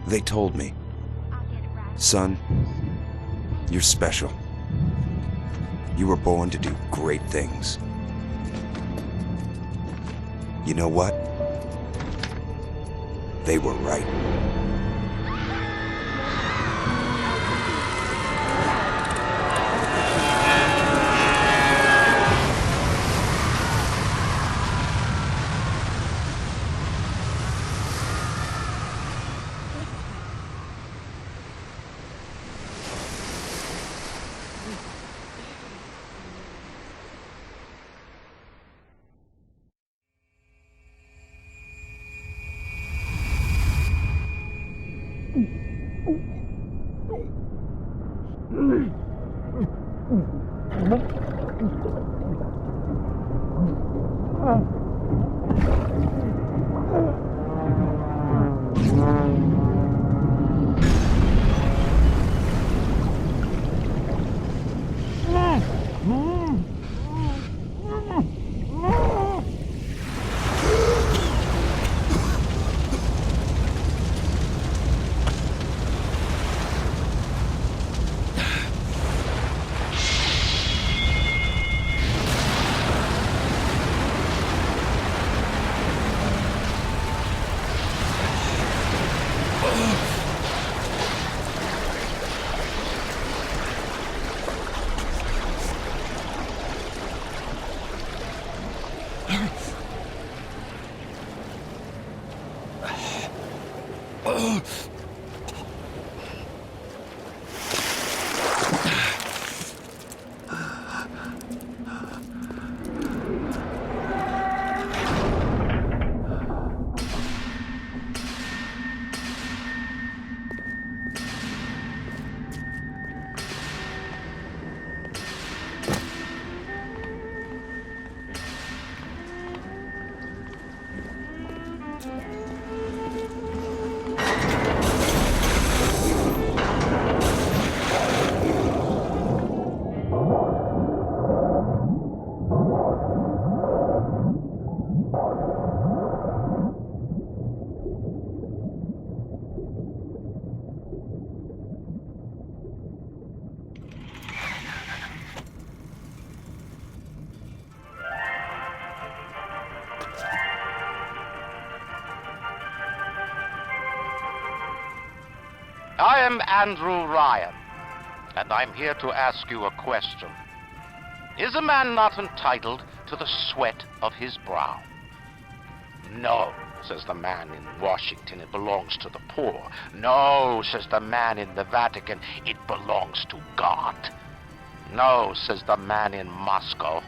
They told me, son, you're special. You were born to do great things. You know what? They were right. I am Andrew Ryan, and I'm here to ask you a question. Is a man not entitled to the sweat of his brow? No, says the man in Washington, it belongs to the poor. No, says the man in the Vatican, it belongs to God. No, says the man in Moscow,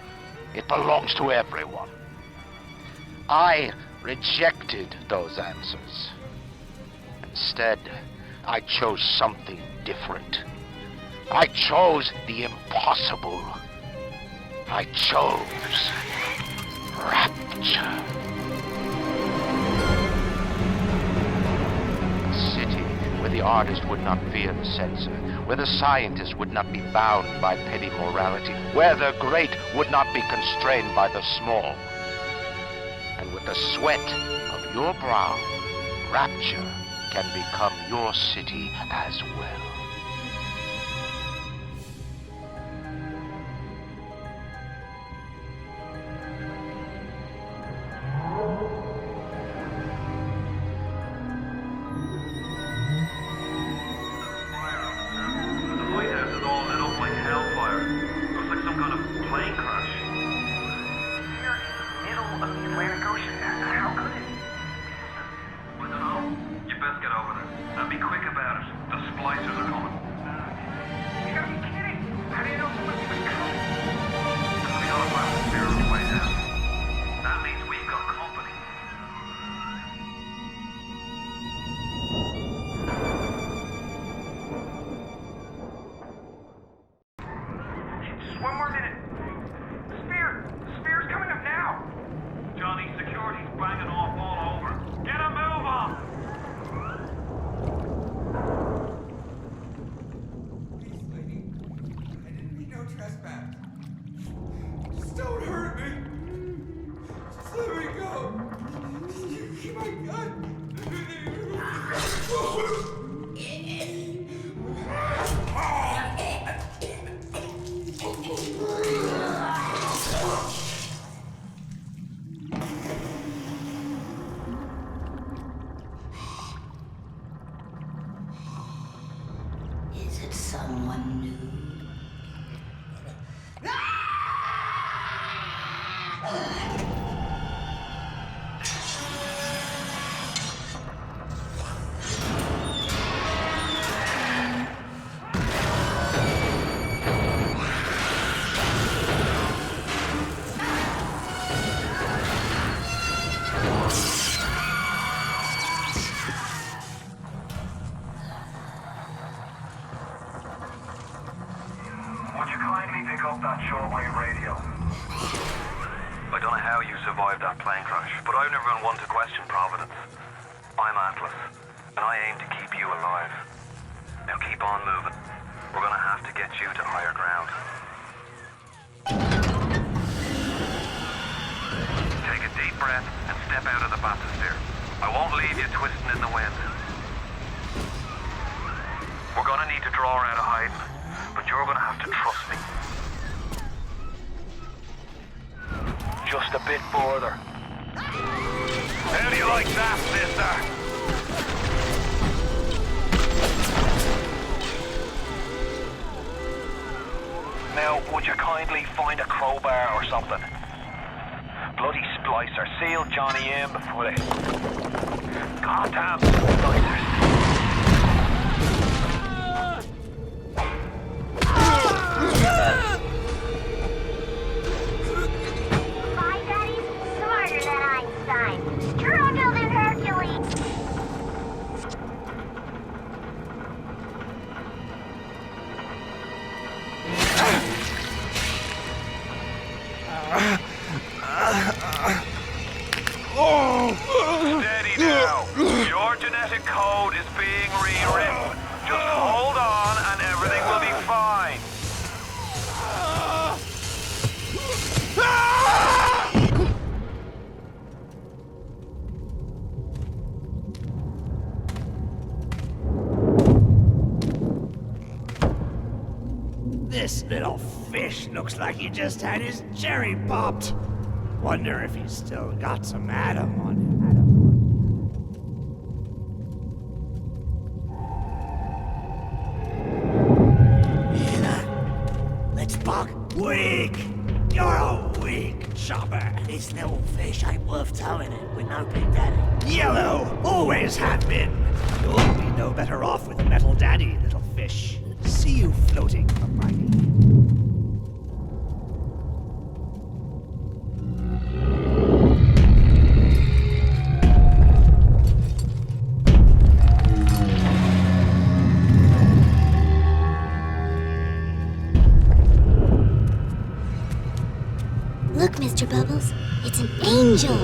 it belongs to everyone. I rejected those answers. Instead, I chose something different. I chose the impossible. I chose rapture. A city where the artist would not fear the censor, where the scientist would not be bound by petty morality, where the great would not be constrained by the small. And with the sweat of your brow, rapture can become your city as well. Just don't hurt me. Just let me go. You keep my gun. someone new. Would you kindly pick up that shortwave radio? I don't know how you survived that plane crash, but I've never been one to question Providence. I'm Atlas, and I aim to keep you alive. Now keep on moving. We're gonna have to get you to higher ground. Take a deep breath and step out of the bathysphere. I won't leave you twisting in the wind. We're gonna need to draw her out of hiding, but you're gonna have to trust me. Just a bit further. How do you like that, mister? Now, would you kindly find a crowbar or something? Bloody splicer. Seal Johnny in before they... Goddamn splicers. My daddy's smarter than Einstein. Stronger than Hercules. Steady now. Your genetic code is being rewritten. Just hold on and everything will be fine. This little fish looks like he just had his cherry popped. Wonder if he's still got some Adam on him. Let's buck. Weak! You're a weak chopper. This little fish ain't worth towing it with no big daddy. Yellow always have been. You'll be no better off with Metal Daddy, little fish. See you floating from my knee. Look, Mr. Bubbles, it's an angel.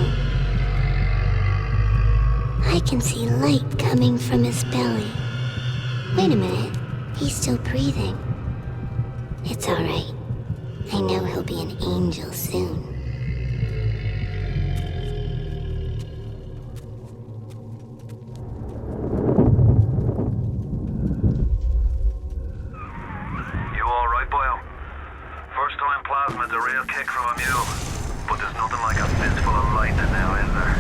I can see light coming from his belly. Wait a minute, he's still breathing. It's all right. I know he'll be an angel soon. You alright, boyo? First time plasma's a real kick from a mule, but there's nothing like a fistful of lightning now, is there?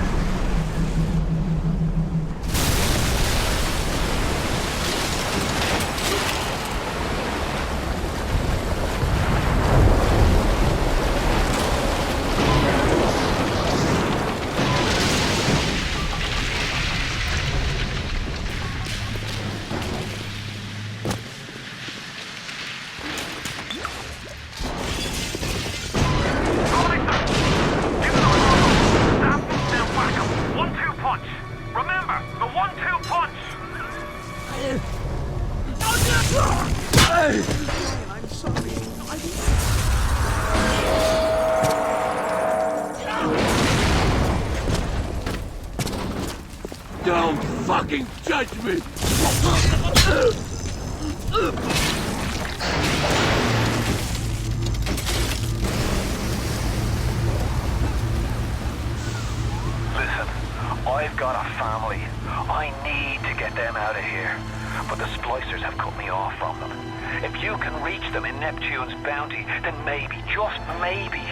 Don't fucking judge me! Listen, I've got a family. I need to get them out of here. But the splicers have cut me off from them. If you can reach them in Neptune's bounty, then maybe, just maybe...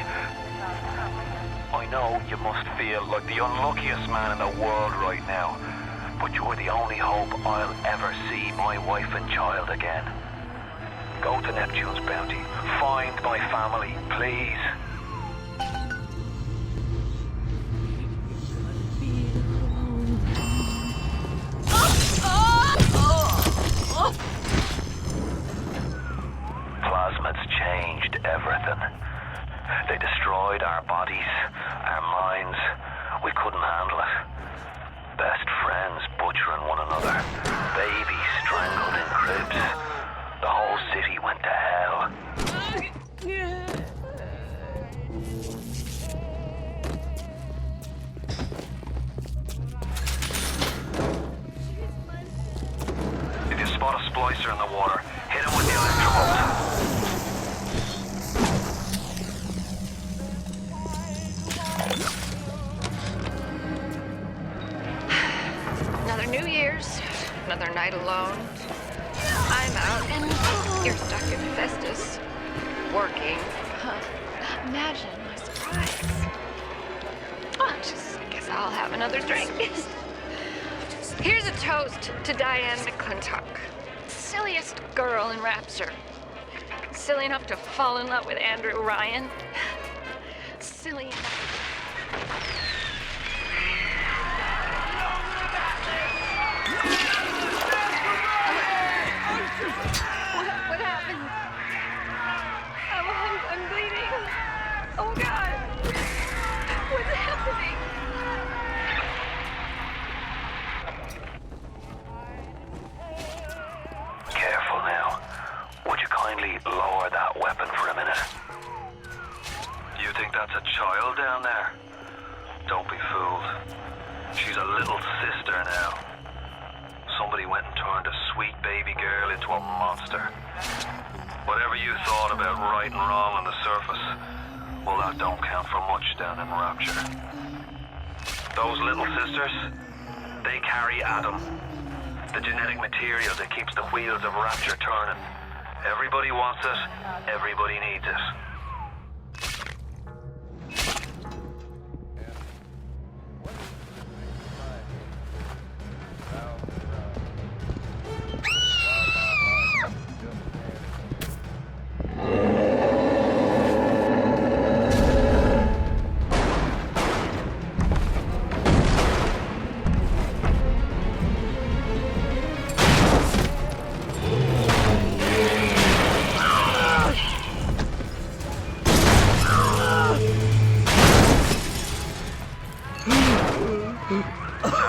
I know you must feel like the unluckiest man in the world right now, but you're the only hope I'll ever see my wife and child again. path to Neptune's bounty. Find my family, please. Plasmids changed everything. They destroyed our bodies, our minds. We couldn't handle it. Best friends butchering one another. Babies strangled in cribs. The whole city went to hell. If you spot a splicer in the water, hit him with the electrobolt. Another New Year's, another night alone. I'm out and you're stuck in Festus, working. Imagine my surprise. I guess I'll have another drink. Here's a toast to Diane McClintock, silliest girl in Rapture. Silly enough to fall in love with Andrew Ryan. Silly enough. What happened? I'm bleeding. Oh God. What's happening? Careful now. Would you kindly lower that weapon for a minute? You think that's a child down there? Don't be fooled. She's a little sister now. Somebody went and turned a sweet baby girl into a monster. Whatever you thought about right and wrong on the surface, well, that don't count for much down in Rapture. Those little sisters, they carry Adam, the genetic material that keeps the wheels of Rapture turning. Everybody wants it, everybody needs it.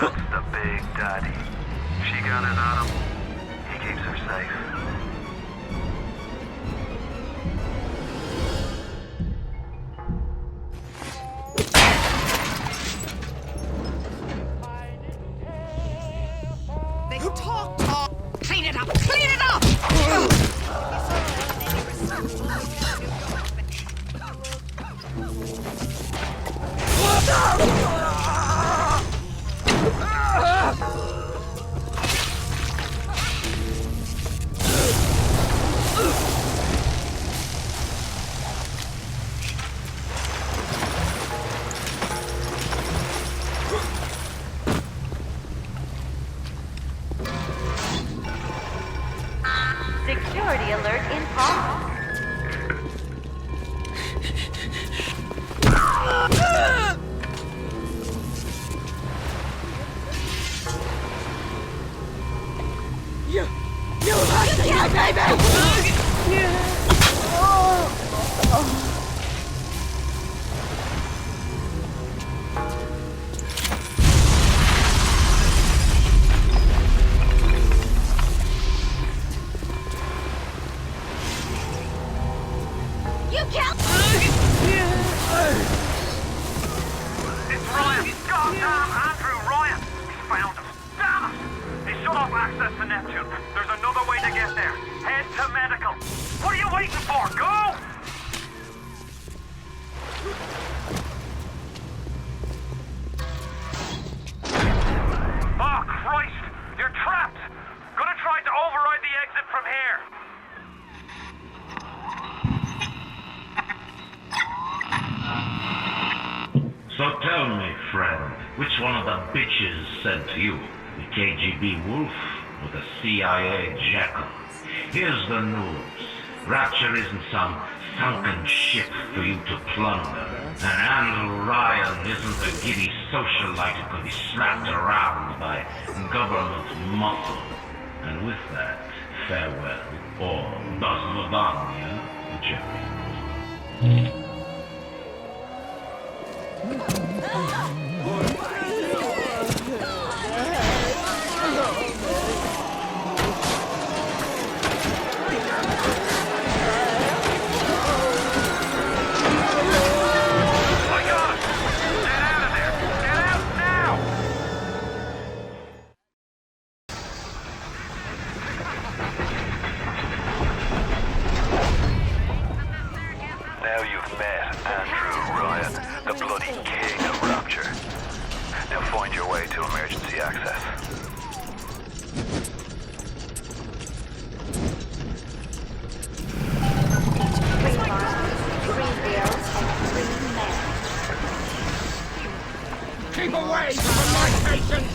That's the big daddy. She got his Adam. He keeps her safe. They talk. Clean it up. Clean it up. Security alert in pause. You have to get baby! You killed. It's Ryan! Goddamn Andrew Ryan! He's found us! Damn it! He shut off access to Neptune. There's another way to get there. Head to medical. What are you waiting for? Go! Oh, Christ! You're trapped! Gonna try to override the exit from here. So tell me, friend, which one of the bitches sent you? The KGB wolf or the CIA jackal? Here's the news. Rapture isn't some sunken ship for you to plunder. And Andrew Ryan isn't a giddy socialite who can be slapped around by government muscle. And with that, farewell, or До свидания, Jerry. Keep away from my patients!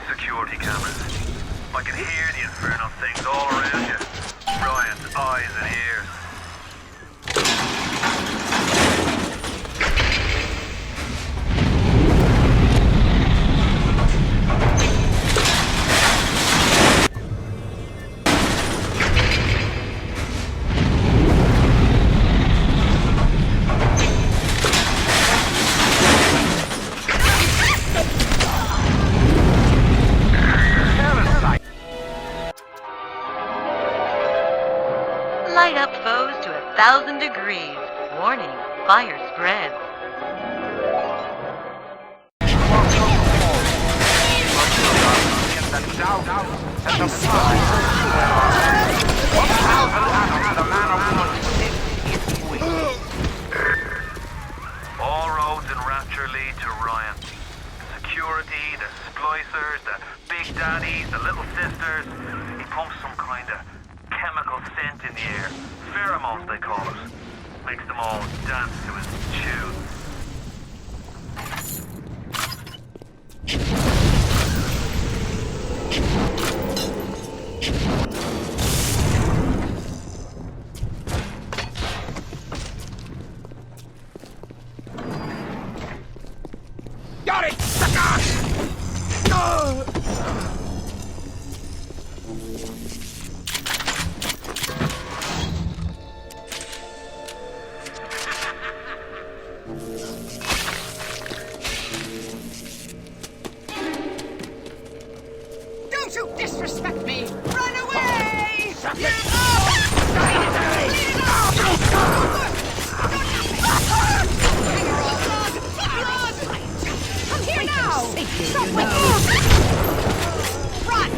Security cameras. I can hear the infernal things all around you. Ryan's eyes and ears. Light up foes to 1,000 degrees. Warning, fire spreads. All roads in Rapture lead to Ryan. The security, the splicers, the big daddies, the little sisters. He pumps some kind of chemical scent in the air. Pheromones, they call it. Makes them all dance to his tune. Got it, sucker! Don't you disrespect me! Run away! Come here now! Stop with him! Run!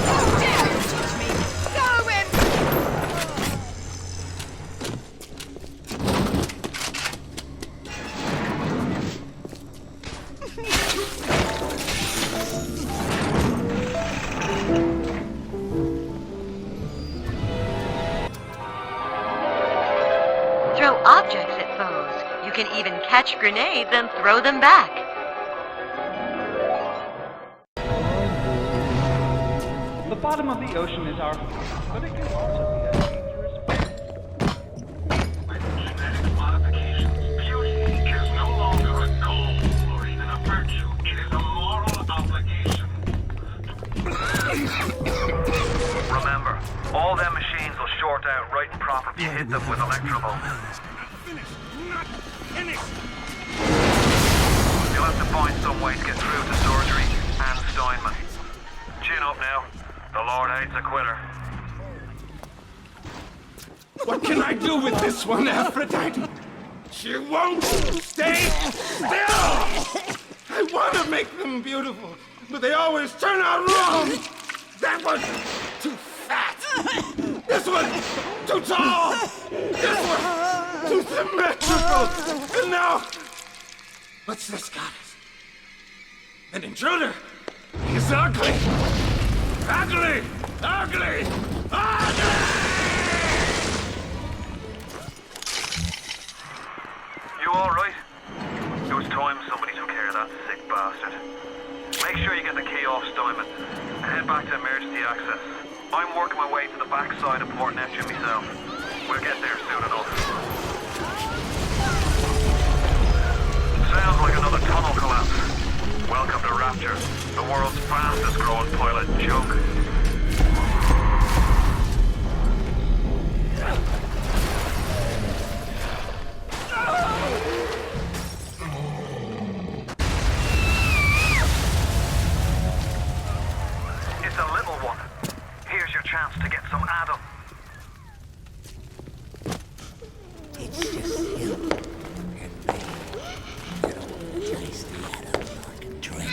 How dare you touch me! Go in! throw objects at foes. You can even catch grenades and throw them back. The bottom of the ocean is our home, but it can also be a dangerous place. With genetic modifications, beauty is no longer a goal or even a virtue. It is a moral obligation. Remember, all them machines will short out right and proper if you hit them with electrovolts. You'll have to find some way to get through to surgery and Steinman. Chin up now. The Lord hates a quitter. What can I do with this one, Aphrodite? She won't stay still! I want to make them beautiful, but they always turn out wrong! That was too fat! This one too tall! This one too symmetrical! And now... what's this goddess? An intruder! He's ugly! Ugly! Ugly! Ugly! You alright? It was time somebody took care of that sick bastard. Make sure you get the key off Steinman and head back to emergency access. I'm working my way to the backside of Port Neptune myself. We'll get there soon enough. Sounds like another tunnel collapse. Welcome to Rapture, the world's fastest growing pilot joke. It's a little one. Here's your chance to get some Adam. It's just you and me. It'll chase the Adam like a dream.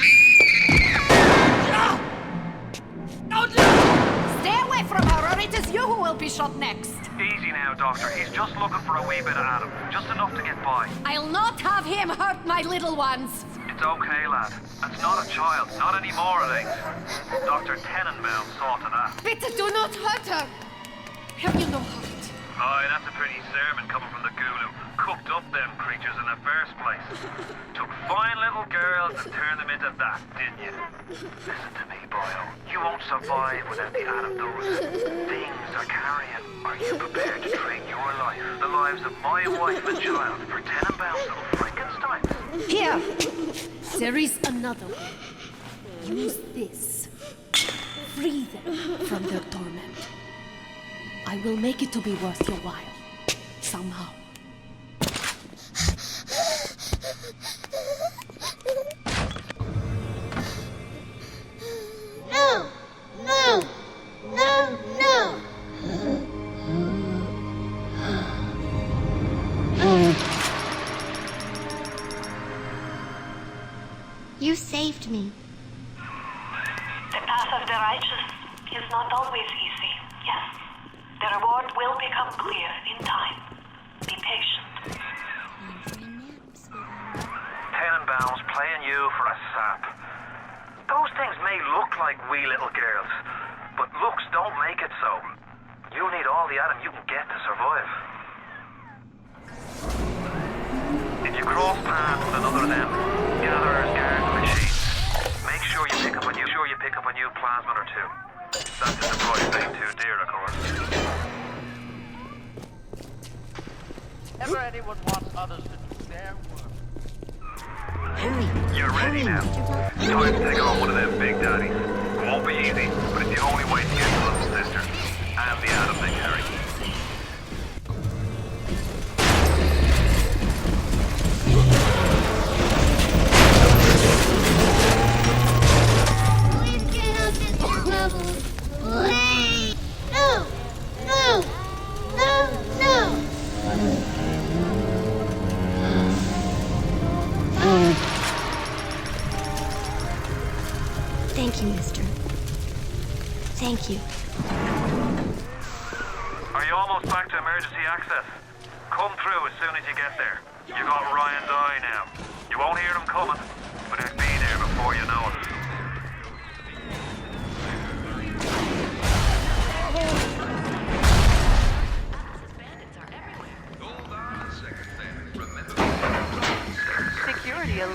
Stay away from her, or it is you who will be shot next. Easy now, Doctor. He's just looking for a wee bit of Adam. Just enough to get by. I'll not have him hurt my little ones. It's okay, lad. That's not a child. Not anymore, it ain't. Dr. Tenenbaum saw to that. Bitte do not hurt her. Have you no heart? Aye, that's a pretty sermon coming from the ghoul who cooked up them creatures in the first place. Took fine little girls and turned them into that, didn't you? Listen to me, boyo. You won't survive without the Adam those things are carrying. Are you prepared to trade your life, the lives of my wife and child, for Tenenbaum's little Frankenstein? Here. There is another way. Use this. Free them from their torment. I will make it to be worth your while. Somehow. No! No! No! No! You saved me. The path of the righteous is not always easy, yes. The reward will become clear in time. Be patient. Tenenbaum's playing you for a sap. Those things may look like wee little girls, but looks don't make it so. You need all the Adam you can get to survive. If you cross paths with another of them, gatherers, guards, and machines, make sure you pick up a new plasmid or two. That's if the price ain't too dear, of course. Ever anyone wants others to do their work? Hurry. You're ready now. Time to take on one of them big daddies. It won't be easy, but it's the only way to get the little sister and the Adam they carry. Please get up in this level. Please. No. No. No. No. Thank you, mister. Thank you. Are you almost back to emergency access? Come through as soon as you get there. You got Ryan's eye now. You won't hear him coming, but he'll be there before you know it.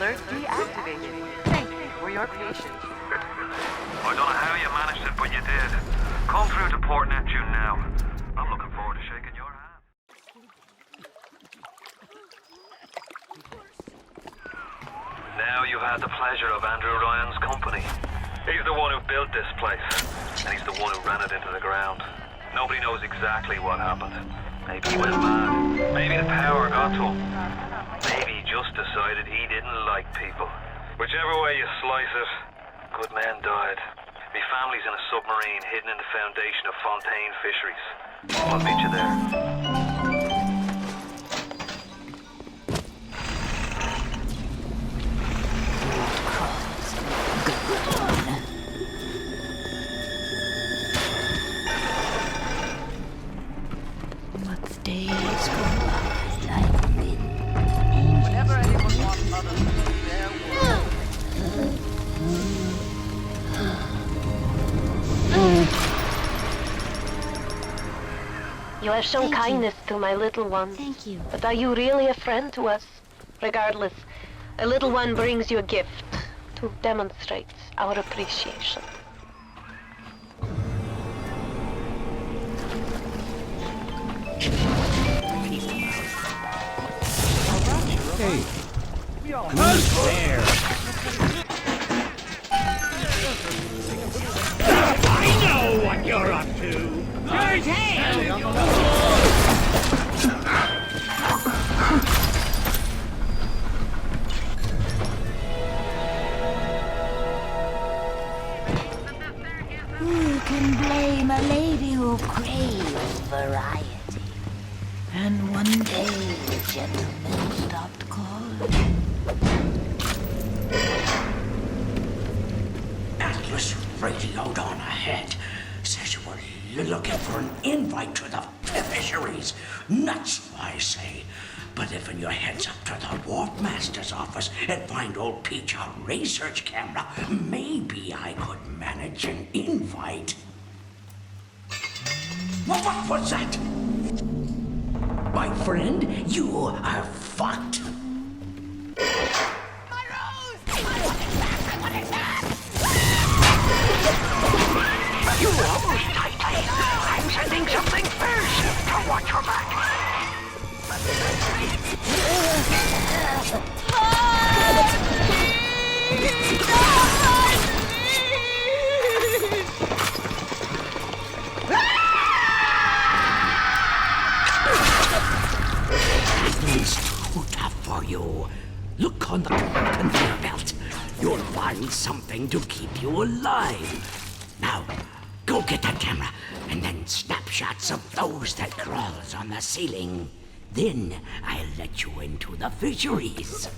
Alert deactivated. Thank you for your patience. I don't know how you managed it, but you did. Come through to Port Neptune now. I'm looking forward to shaking your hand. Now you've had the pleasure of Andrew Ryan's company. He's the one who built this place, and he's the one who ran it into the ground. Nobody knows exactly what happened. Maybe he went mad. Maybe the power got to him. Maybe he just decided he didn't like people. Whichever way you slice it, good men died. My family's in a submarine hidden in the foundation of Fontaine Fisheries. I'll meet you there. But days go by like wind. Whenever anyone wants others to do their work. You have shown kindness to my little one. Thank you. But are you really a friend to us? Regardless, a little one brings you a gift to demonstrate our appreciation. Hey. Who's there? I know what you're up to. Right hand! Who can blame a lady who craves variety? And one day the gentleman stopped calling. Atlas radioed on ahead. Says you were looking for an invite to the fisheries. Nuts, I say. But if your heads up to the Wharf Master's office and find old Peach a research camera, maybe I could manage an invite. What was that? My friend, you are fucked. You almost tightly. I'm sending something first. To watch your back. It's too tough for you. Look on the conveyor belt. You'll find something to keep you alive. Now, go get that camera, and then snapshots of those that crawls on the ceiling. Then I'll let you into the fisheries.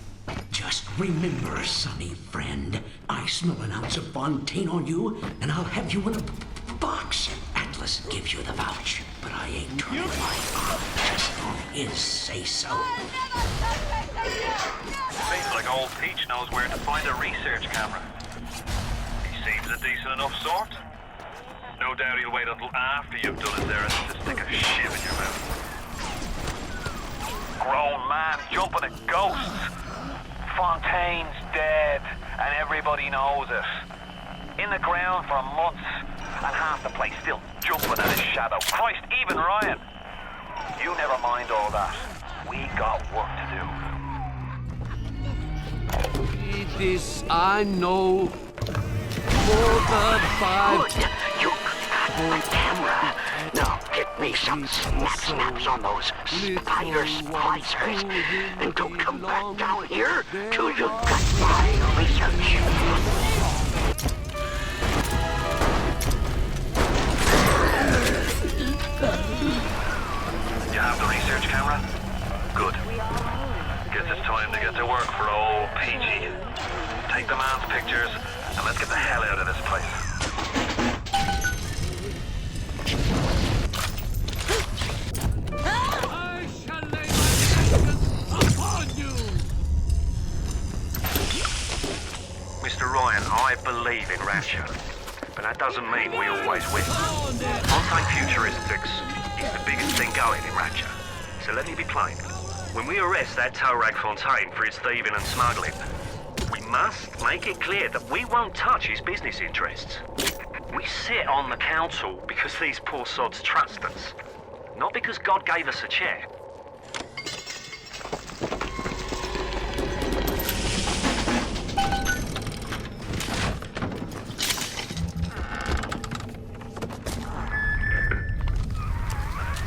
Just remember, sonny friend, I smell an ounce of Fontaine on you, and I'll have you in a box. Atlas gives you the vouch, but I ain't turning my arm just on his say-so. Seems like old Peach knows where to find a research camera. He seems a decent enough sort. No doubt he'll wait until after you've done it there and to stick a shiv in your mouth. Grown man jumping at ghosts. Fontaine's dead, and everybody knows it. In the ground for months, and half the place still jumping at his shadow. Christ, even Ryan. You never mind all that. We got work to do. It is, I know, for the five. Good. You got my camera. Now get me some snaps on those spider splicers. And don't come back down here till you've got my research. You have the research camera? Good. Guess it's time to get to work for old Peachy. Take the man's pictures, and let's get the hell out of this place. I shall lay my vengeance upon you! Mr. Ryan, I believe in Rapture, but that doesn't mean we always win. Fontaine Futuristics is the biggest thing going in Rapture, so let me be plain. When we arrest that tow rag Fontaine for his thieving and smuggling, must make it clear that we won't touch his business interests. We sit on the council because these poor sods trust us, not because God gave us a chair.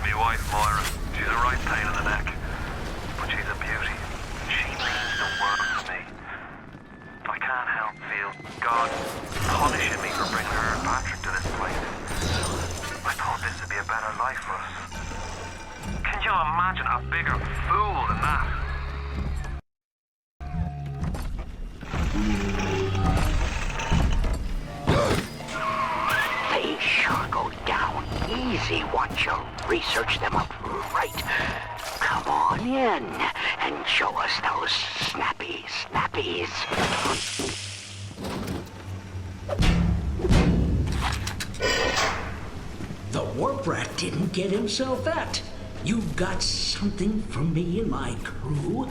Me wife, Moira, she's a right pain in the neck, but she's a beauty. She means the world to me. I can't help feel God punishing me for bringing her and Patrick to this place. I thought this would be a better life for us. Can you imagine a bigger fool than that? They sure go down easy once you research them up right. Come on in and show us those snappies. The warp rat didn't get himself at. You got something from me and my crew?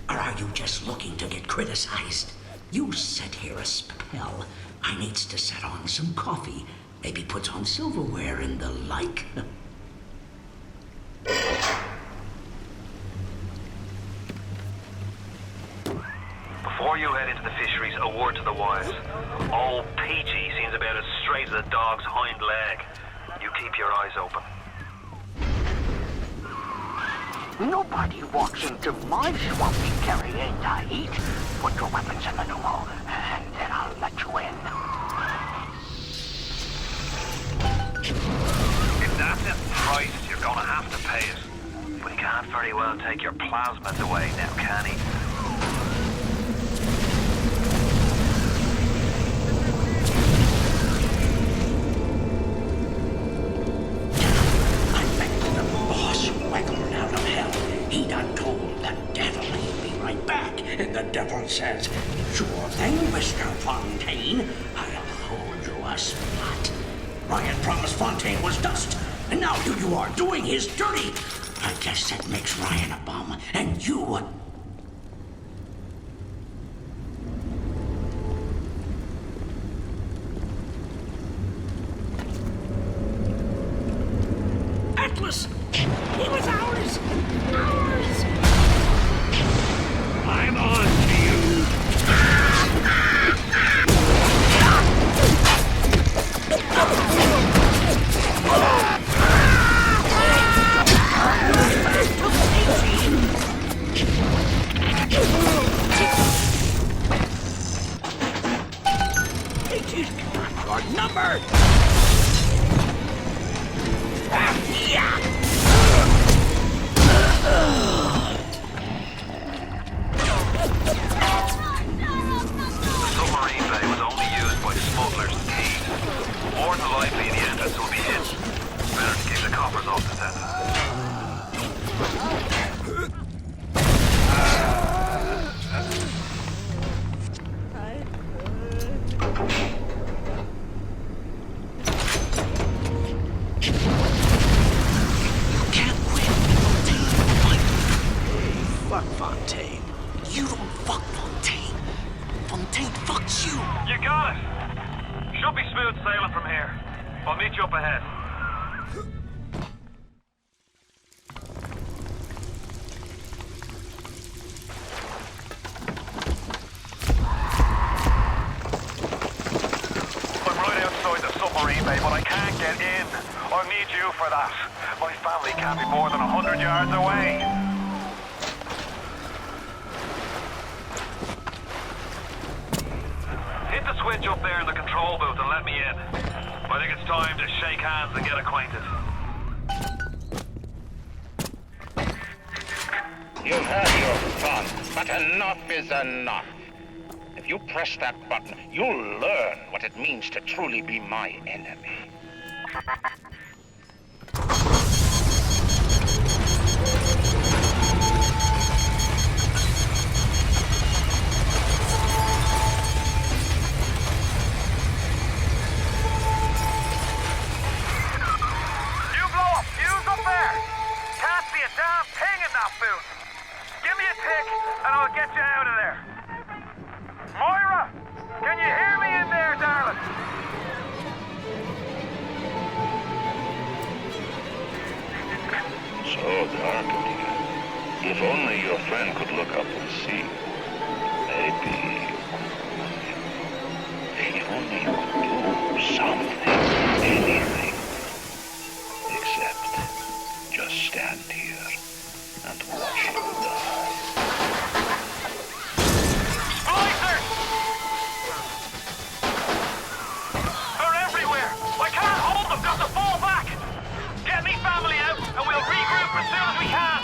Or are you just looking to get criticized? You set here a spell. I needs to set on some coffee. Maybe put on silverware and the like. Before you head into the fisheries, a word to the wise. Old Peachy seems about as straight as a dog's hind leg. You keep your eyes open. Nobody walks into my swamp carrying to eat. Put your weapons in the pneumo, and then I'll let you in. If that's the price, you're gonna have to pay it. But he can't very well take your plasmids away now, can he? He done told the devil he'd be right back, and the devil says, "Sure thing, Mr. Fontaine. I'll hold you a spot." Ryan promised Fontaine was dust, and now here you are doing his dirty. I guess that makes Ryan a bum, and you a... Atlas! He was ours! Ours! I'm on to you! Peachy's got our number! Yeah! Submarine bay was only used by smugglers and thieves. More than likely the entrance will be hidden. Better to keep the coppers off the set. Fuck Fontaine. You don't fuck Fontaine. Fontaine fucks you. You got it! Should be smooth sailing from here. I'll meet you up ahead. I'm right outside the submarine bay, but I can't get in. I'll need you for that. My family can't be more than 100 yards away. Hit the switch up there in the control booth and let me in. I think it's time to shake hands and get acquainted. You've had your fun, but enough is enough. If you press that button, you'll learn what it means to truly be my enemy. Give me a tick, and I'll get you out of there. Moira! Can you hear me in there, darling? So dark in here. If only your friend could look up and see. Maybe. If only you could do something, anything. Except just stand here and watch them die. Splicers! They're everywhere! I can't hold them, got to fall back! Get me family out, and we'll regroup as soon as we can!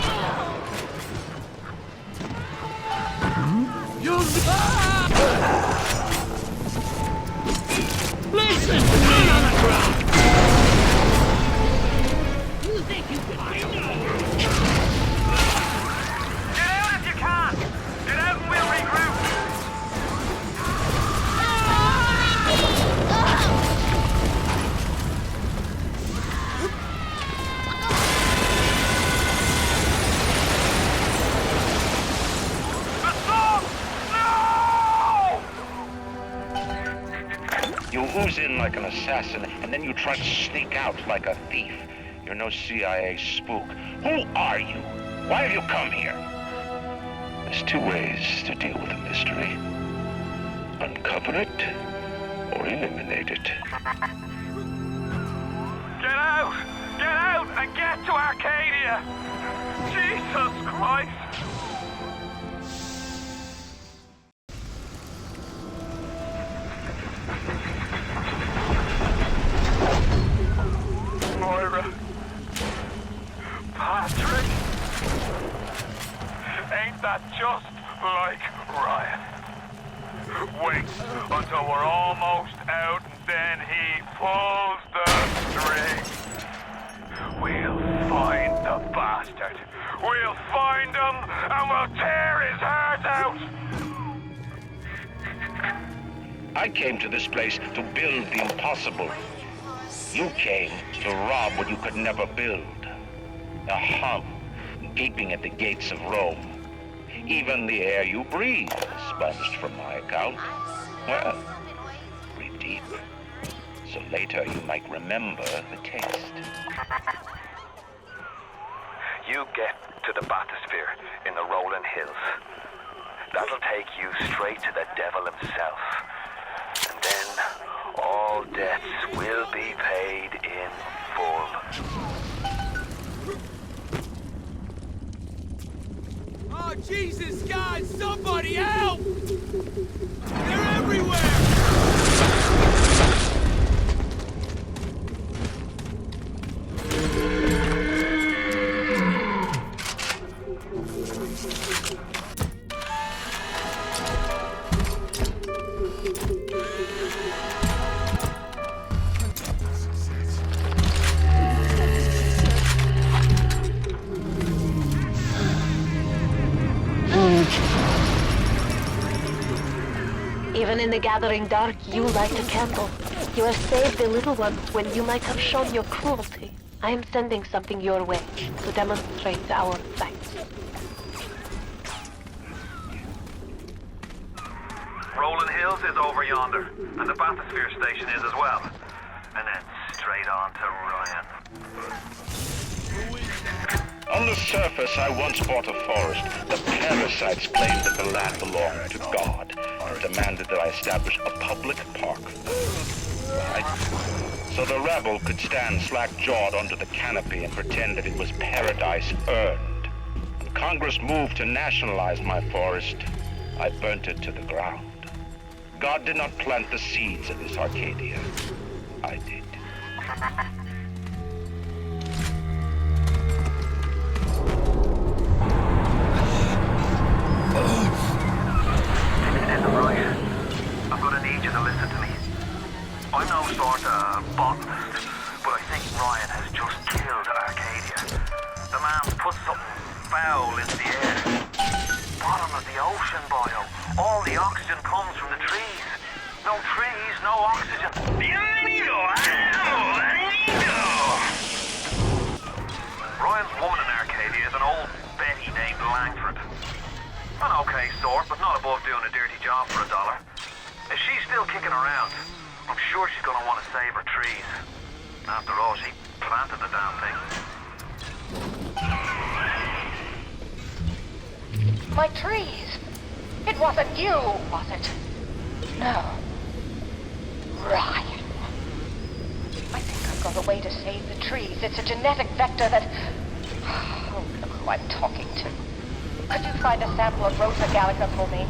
Listen to me on the ground! You think you can find me? Get out if you can! Get out and we'll regroup! You ooze in like an assassin, and then you try to sneak out like a thief. You're no CIA spook. Who are you? Why have you come here? There's two ways to deal with a mystery. Uncover it, or eliminate it. Get out! Get out and get to Arcadia! Jesus Christ! Moira. Patrick. Ain't that just like Ryan? Wait until we're almost out and then he pulls the string. We'll find the bastard. We'll find him and we'll tear his heart out. I came to this place to build the impossible. You came to rob what you could never build. A hum gaping at the gates of Rome. Even the air you breathe is sponged from my account. Well, breathe deep, so later you might remember the taste. You get to the bathysphere in the rolling hills. That'll take you straight to the devil himself. And then all debts will be paid in full. Oh, Jesus, God, somebody help! They're everywhere! Even in the gathering dark, you light a candle. You have saved a little one when you might have shown your cruelty. I am sending something your way to demonstrate our thanks. Rolling Hills is over yonder, and the bathysphere station is as well. And then straight on to Ryan. On the surface, I once bought a forest. The parasites claimed that the land belonged to God and demanded that I establish a public park. Right? So the rebel could stand slack-jawed under the canopy and pretend that it was paradise earned. When Congress moved to nationalize my forest, I burnt it to the ground. God did not plant the seeds of this Arcadia. I did. I'm gonna need you to listen to me. I'm no sort of botanist, but I think Ryan has just killed Arcadia. The man's put something foul into the air. Bottom of the ocean, Bio. All the oxygen comes from the trees. No trees, no oxygen. Ryan's woman in Arcadia is an old Betty named Langford. An okay sort, but not above doing a dirty job for $1. If she's still kicking around, I'm sure she's gonna want to save her trees. After all, she planted the damn thing. My trees! It wasn't you, was it? No. Ryan. I think I've got a way to save the trees. It's a genetic vector that... Oh, look who I'm talking to. Could you find a sample of Rosa Gallica for me?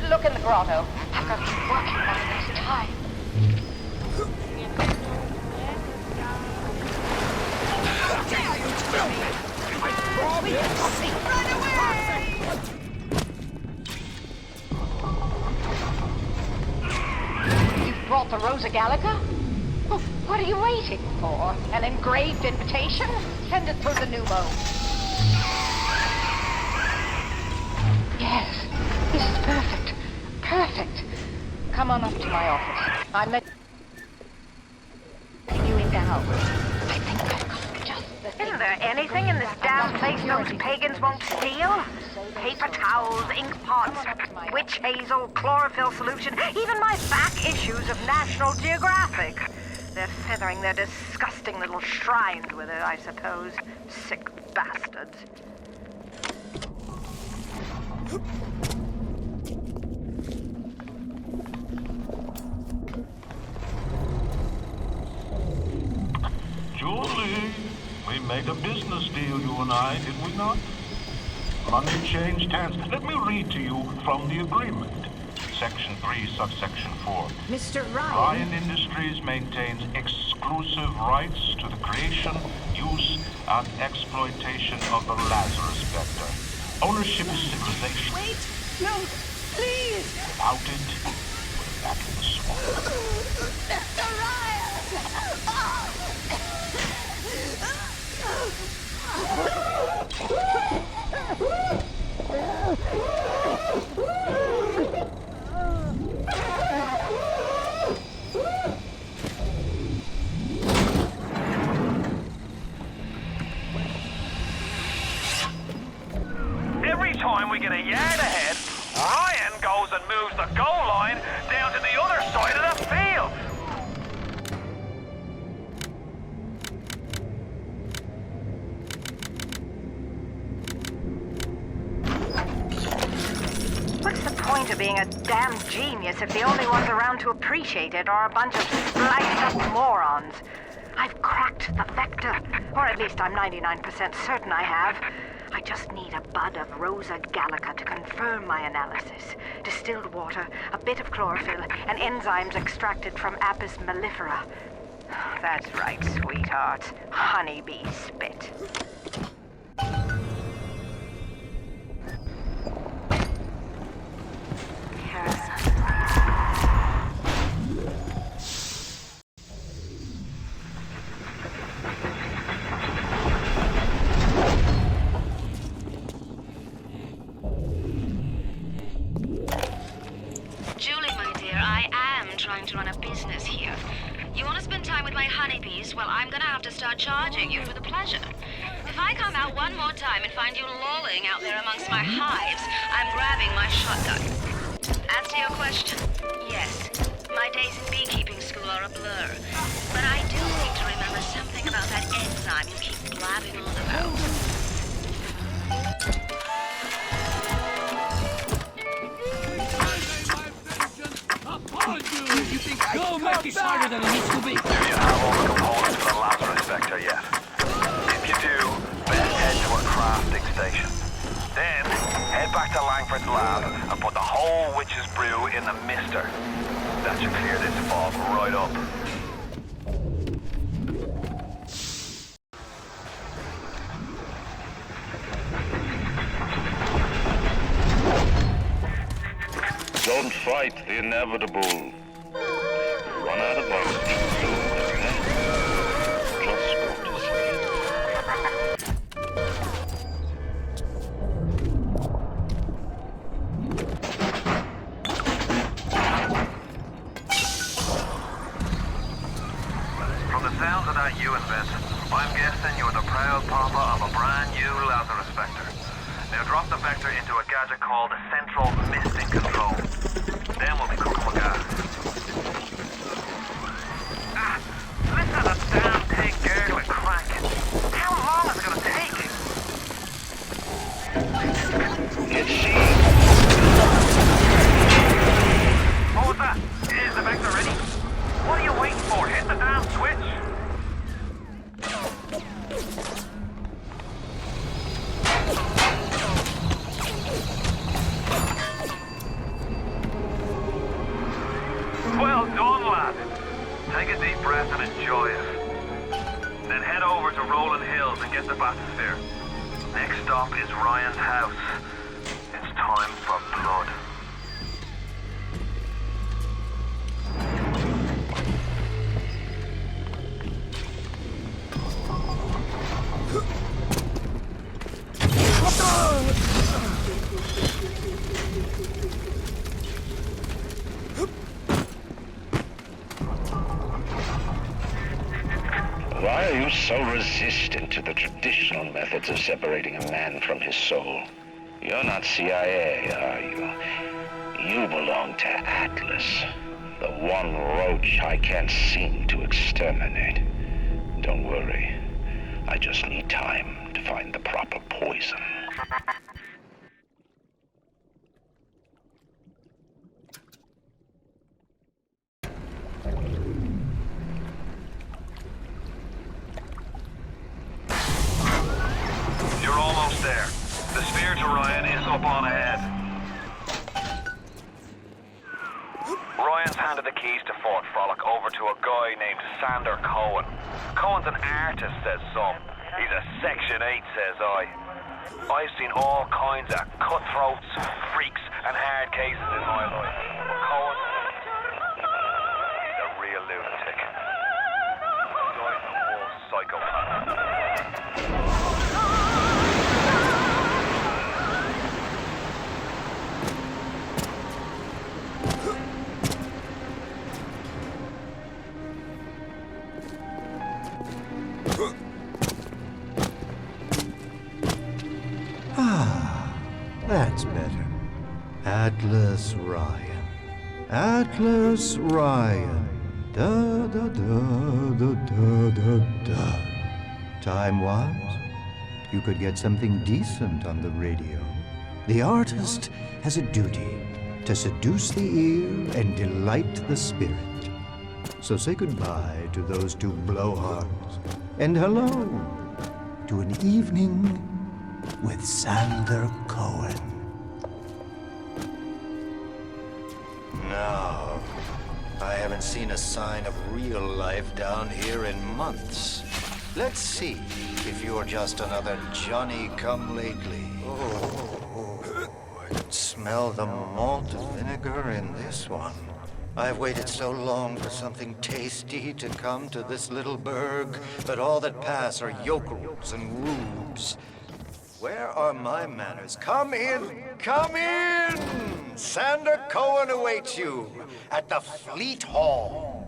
Look in the grotto. I've got to be working on it this time. Run away! You've brought the Rosa Gallica? Oh, what are you waiting for? An engraved invitation? Send it through the pneumo. Yes, this is perfect. Perfect. Come on up to my office. I'm letting you in now. I think I've got just the thing. Isn't there anything in this damn place those pagans won't steal? Paper towels, ink pots, witch hazel, chlorophyll solution, even my back issues of National Geographic. They're feathering their disgusting little shrines with it, I suppose. Sick bastards. Julie, we made a business deal, you and I, did we not? Money changed hands. Let me read to you from the agreement. Section 3, subsection 4. Mr. Ryan? Ryan Industries maintains exclusive rights to the creation, use, and exploitation of the Lazarus vector. Ownership is civilization. Wait! No! Please! Without it, we're back in the swamp. Mr. Ryan! Every time we get a yard ahead, Ryan goes and moves the goal line down to the other side of the field. What's the point of being a damn genius if the only ones around to appreciate it are a bunch of spliced up morons? I've cracked the vector, or at least I'm 99% certain I have. I just need a bud of Rosa Gallica to confirm my analysis. Distilled water, a bit of chlorophyll, and enzymes extracted from Apis mellifera. That's right, sweetheart. Honeybee spit. Julie, my dear, I am trying to run a business here. You want to spend time with my honeybees? Well, I'm gonna have to start charging you for the pleasure. If I come out one more time and find you lolling out there amongst my hives, I'm grabbing my shotgun. As to your question, yes, my days in beekeeping school are a blur. But I do seem to remember something about that enzyme you keep blabbing on about. You think go make this harder than it needs to be? Do you have all the components for the Lazarus vector yet? If you do, best head to our crafting station. Then, head back to Langford's lab and put the whole witch's brew in the mister. That should clear this fog right up. Don't fight the inevitable. Run out of oxygen soon, isn't it? Just go to sleep. From the sounds of that you invent, I'm guessing you're the proud papa of a brand new Lazarus vector. Now drop the vector into a gadget called Central Misting Control. Then we'll be cooking with gas. It's she. What was that? Is the vector ready? What are you waiting for? Hit the damn switch. Well done, lad. Take a deep breath and enjoy it. Then head over to Rolling Hills and get the bathysphere. Next stop is Ryan's house. It's time for blood. Why are you so resistant to the traditional methods of separating a man from his soul? You're not CIA, are you? You belong to Atlas, the one roach I can't seem to exterminate. Don't worry. I just need time to find the proper poison. You're almost there. The sphere to Ryan is up on ahead. Ryan's handed the keys to Fort Frolic over to a guy named Sander Cohen. Cohen's an artist, says some. He's a Section 8, says I. I've seen all kinds of cutthroats, freaks, and hard cases in my life. But Cohen, he's a real lunatic. Guy's a full psychopath. That's better. Atlas Ryan. Atlas Ryan. Da da da da da da da. Time-wise, you could get something decent on the radio. The artist has a duty to seduce the ear and delight the spirit. So say goodbye to those two blowhards, and hello to an evening with Sander Cohen. No, I haven't seen a sign of real life down here in months. Let's see if you're just another Johnny-come-lately. Oh, I can smell the malt vinegar in this one. I've waited so long for something tasty to come to this little burg, but all that pass are yokels and rubes. Where are my manners? Come in! Come in! Sander Cohen awaits you at the Fleet Hall.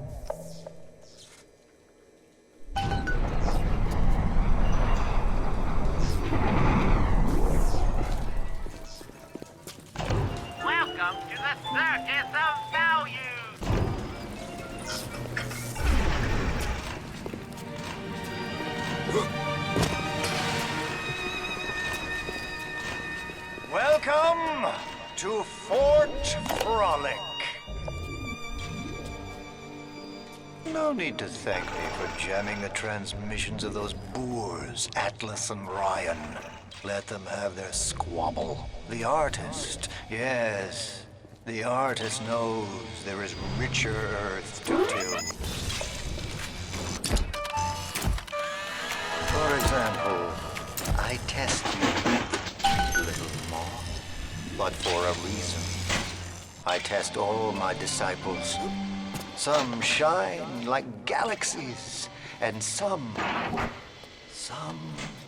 Welcome to the Circus of Values! Welcome to Fort Frolic. No need to thank me for jamming the transmissions of those boors, Atlas and Ryan. Let them have their squabble. The artist, yes, the artist knows there is richer earth to till. For example, I test you, little moth, but for a reason. I test all my disciples. Some shine like galaxies, and some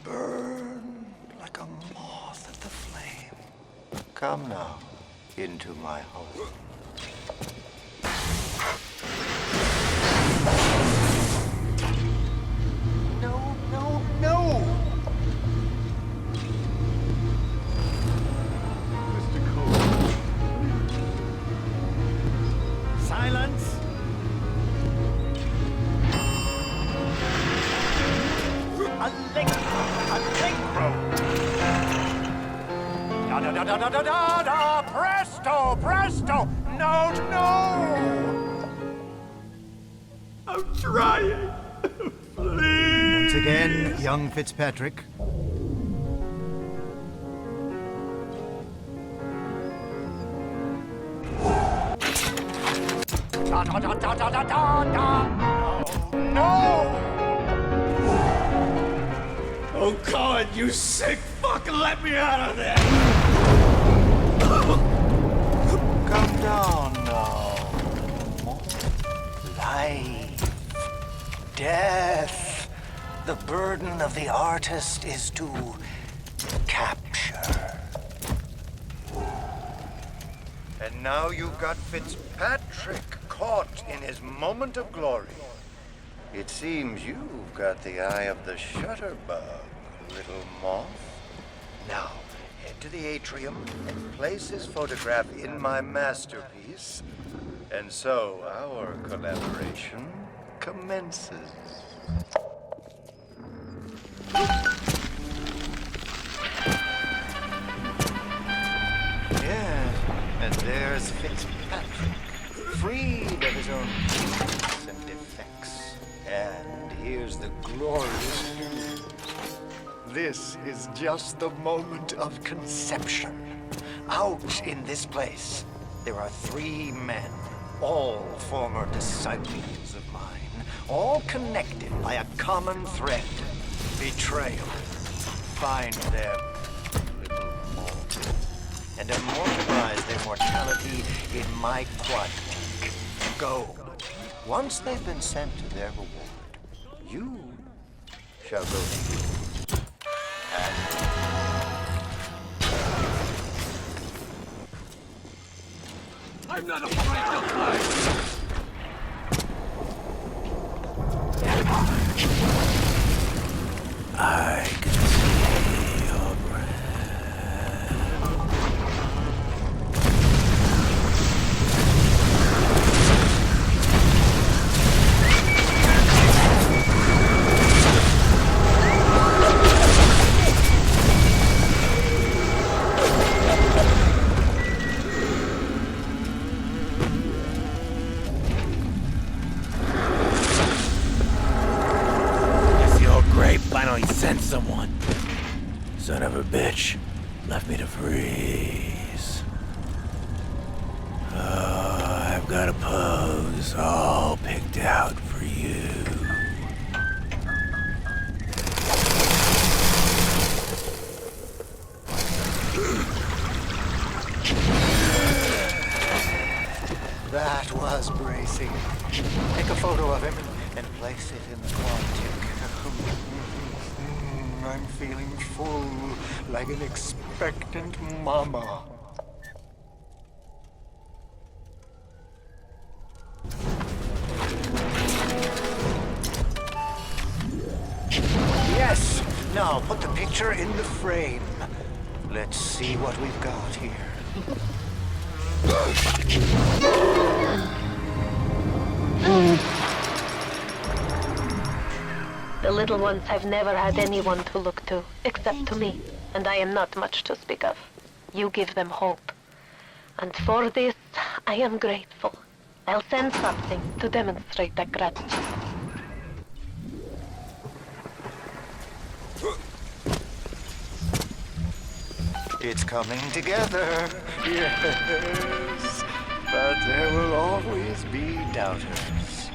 burn like a moth at the flame. Come now, into my home. No, no, no! Mr. Cole. Silence! Allegro! Da-da-da-da-da-da-da! Presto! Presto! No, no! I'm trying. Please. Once again, young Fitzpatrick. Da-da-da-da-da-da-da! No! Oh God, you sick fuck, let me out of there! Come down now. Life. Death. The burden of the artist is to capture. And now you've got Fitzpatrick caught in his moment of glory. It seems you've got the eye of the shutterbug, little moth. Now, head to the atrium and place his photograph in my masterpiece. And so our collaboration commences. Yes, and there's Fitzpatrick, freed of his own defects and defects. And here's the glorious news. This is just the moment of conception. Out in this place, there are 3 men, all former disciples of mine, all connected by a common thread, betrayal. Find them, little moth, and immortalize their mortality in my quadric. Go. Once they've been sent to their reward, you shall go to I'm not afraid to fight! I can see your breath. Finally sent someone. Son of a bitch. Left me to freeze. Oh, I've got a pose all picked out for you. That was bracing. Take a photo of him and place it in the quantic. I'm feeling full, like an expectant mama. Yes! Now put the picture in the frame. Let's see what we've got here. The little ones have never had anyone to look to, except to me, and I am not much to speak of. You give them hope. And for this, I am grateful. I'll send something to demonstrate that gratitude. It's coming together, yes. But there will always be doubters.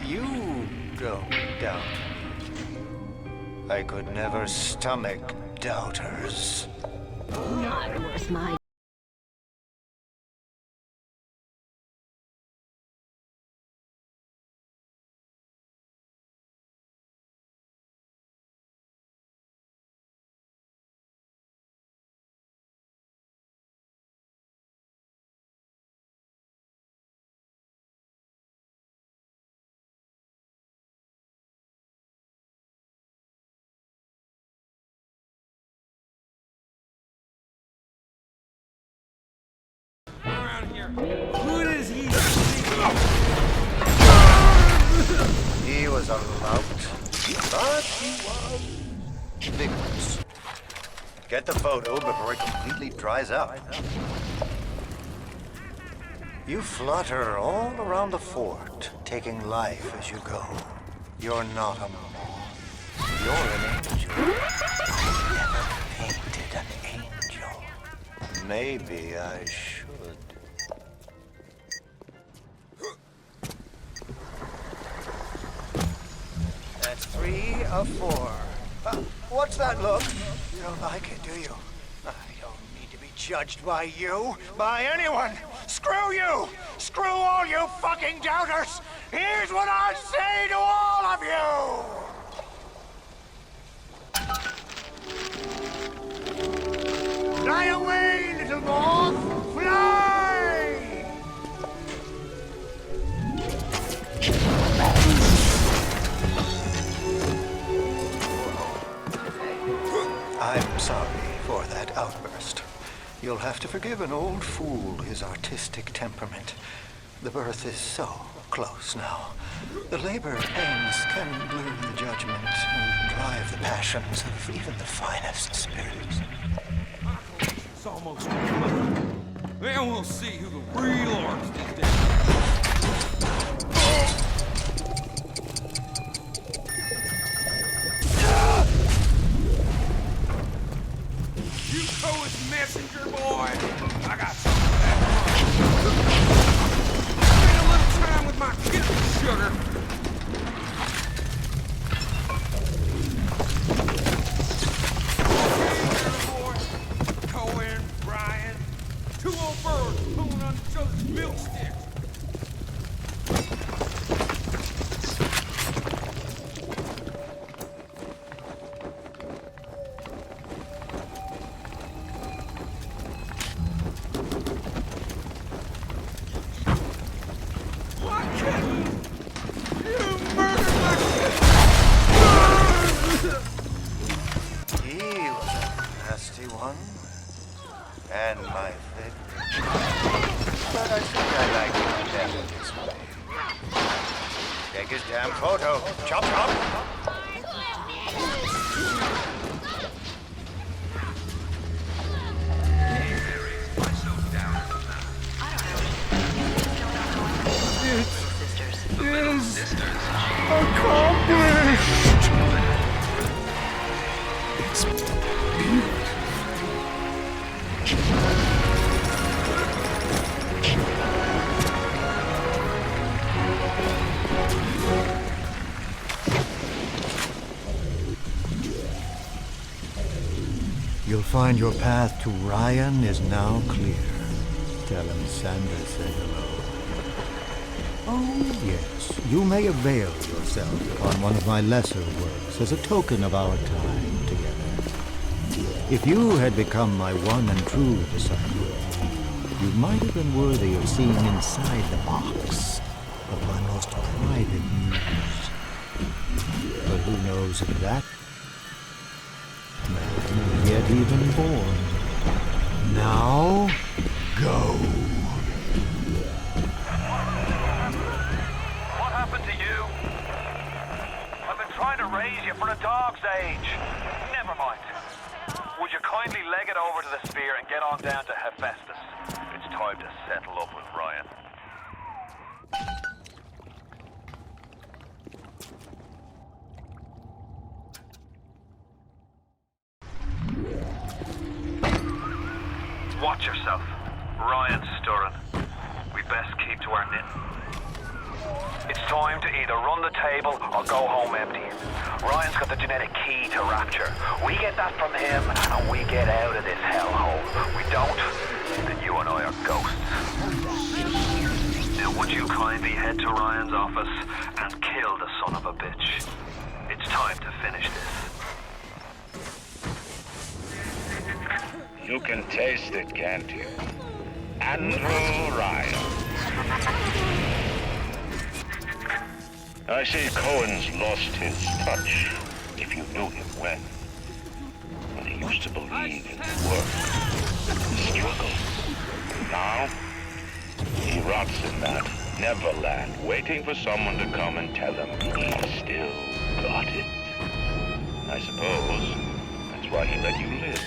You don't doubt me. I could never stomach doubters. Not worth my Who is he? He was a lout, but he was vigorous. Get the photo before it completely dries up. You flutter all around the fort, taking life as you go. You're not a moth. You're an angel. I never painted an angel. Maybe I should. That's 3 of 4. What's that look? You don't like it, do you? I don't need to be judged by you, by anyone. Screw you! Screw all you fucking doubters! Here's what I say to all of you! Fly away, little moth! Fly! I'm sorry for that outburst. You'll have to forgive an old fool his artistic temperament. The birth is so close now. The labor pains can blur the judgment and drive the passions of even the finest spirits. It's almost over. Then we'll see who the real artist is. You go as messenger, boy. I got something for that. Spend a little time with my kitten, sugar. Okay, Cohen, Brian, 2 old birds pulling on each other's milk sticks. And my favorite. But I think I like it better this way. Take his damn photo. Chop, chop. Is accomplished! It's beautiful. You'll find your path to Ryan is now clear. Tell him Sandra said hello. Oh, yes, you may avail yourself upon one of my lesser works as a token of our time together. If you had become my one and true disciple, you might have been worthy of seeing inside the box of my most private muse. But who knows if that man is yet even born. Now, go. What happened to you? I've been trying to raise you for a dog's age. Never mind. Would you kindly leg it over to the sphere and get on down to Hephaestus? It's time to settle up with Ryan. Watch yourself. Ryan's stirring. We best keep to our knitting. It's time to either run the table or go home empty. Ryan's got the genetic key to rapture. We get that from him and we get out of this hellhole. We don't, then you and I are ghosts. Now would you kindly head to Ryan's office and kill the son of a bitch? It's time to finish this. You can taste it, can't you? Andrew Ryan. I see Cohen's lost his touch, if you knew him when. When he used to believe in work, struggle. Now, he rots in that Neverland, waiting for someone to come and tell him he's still got it. I suppose that's why he let you live.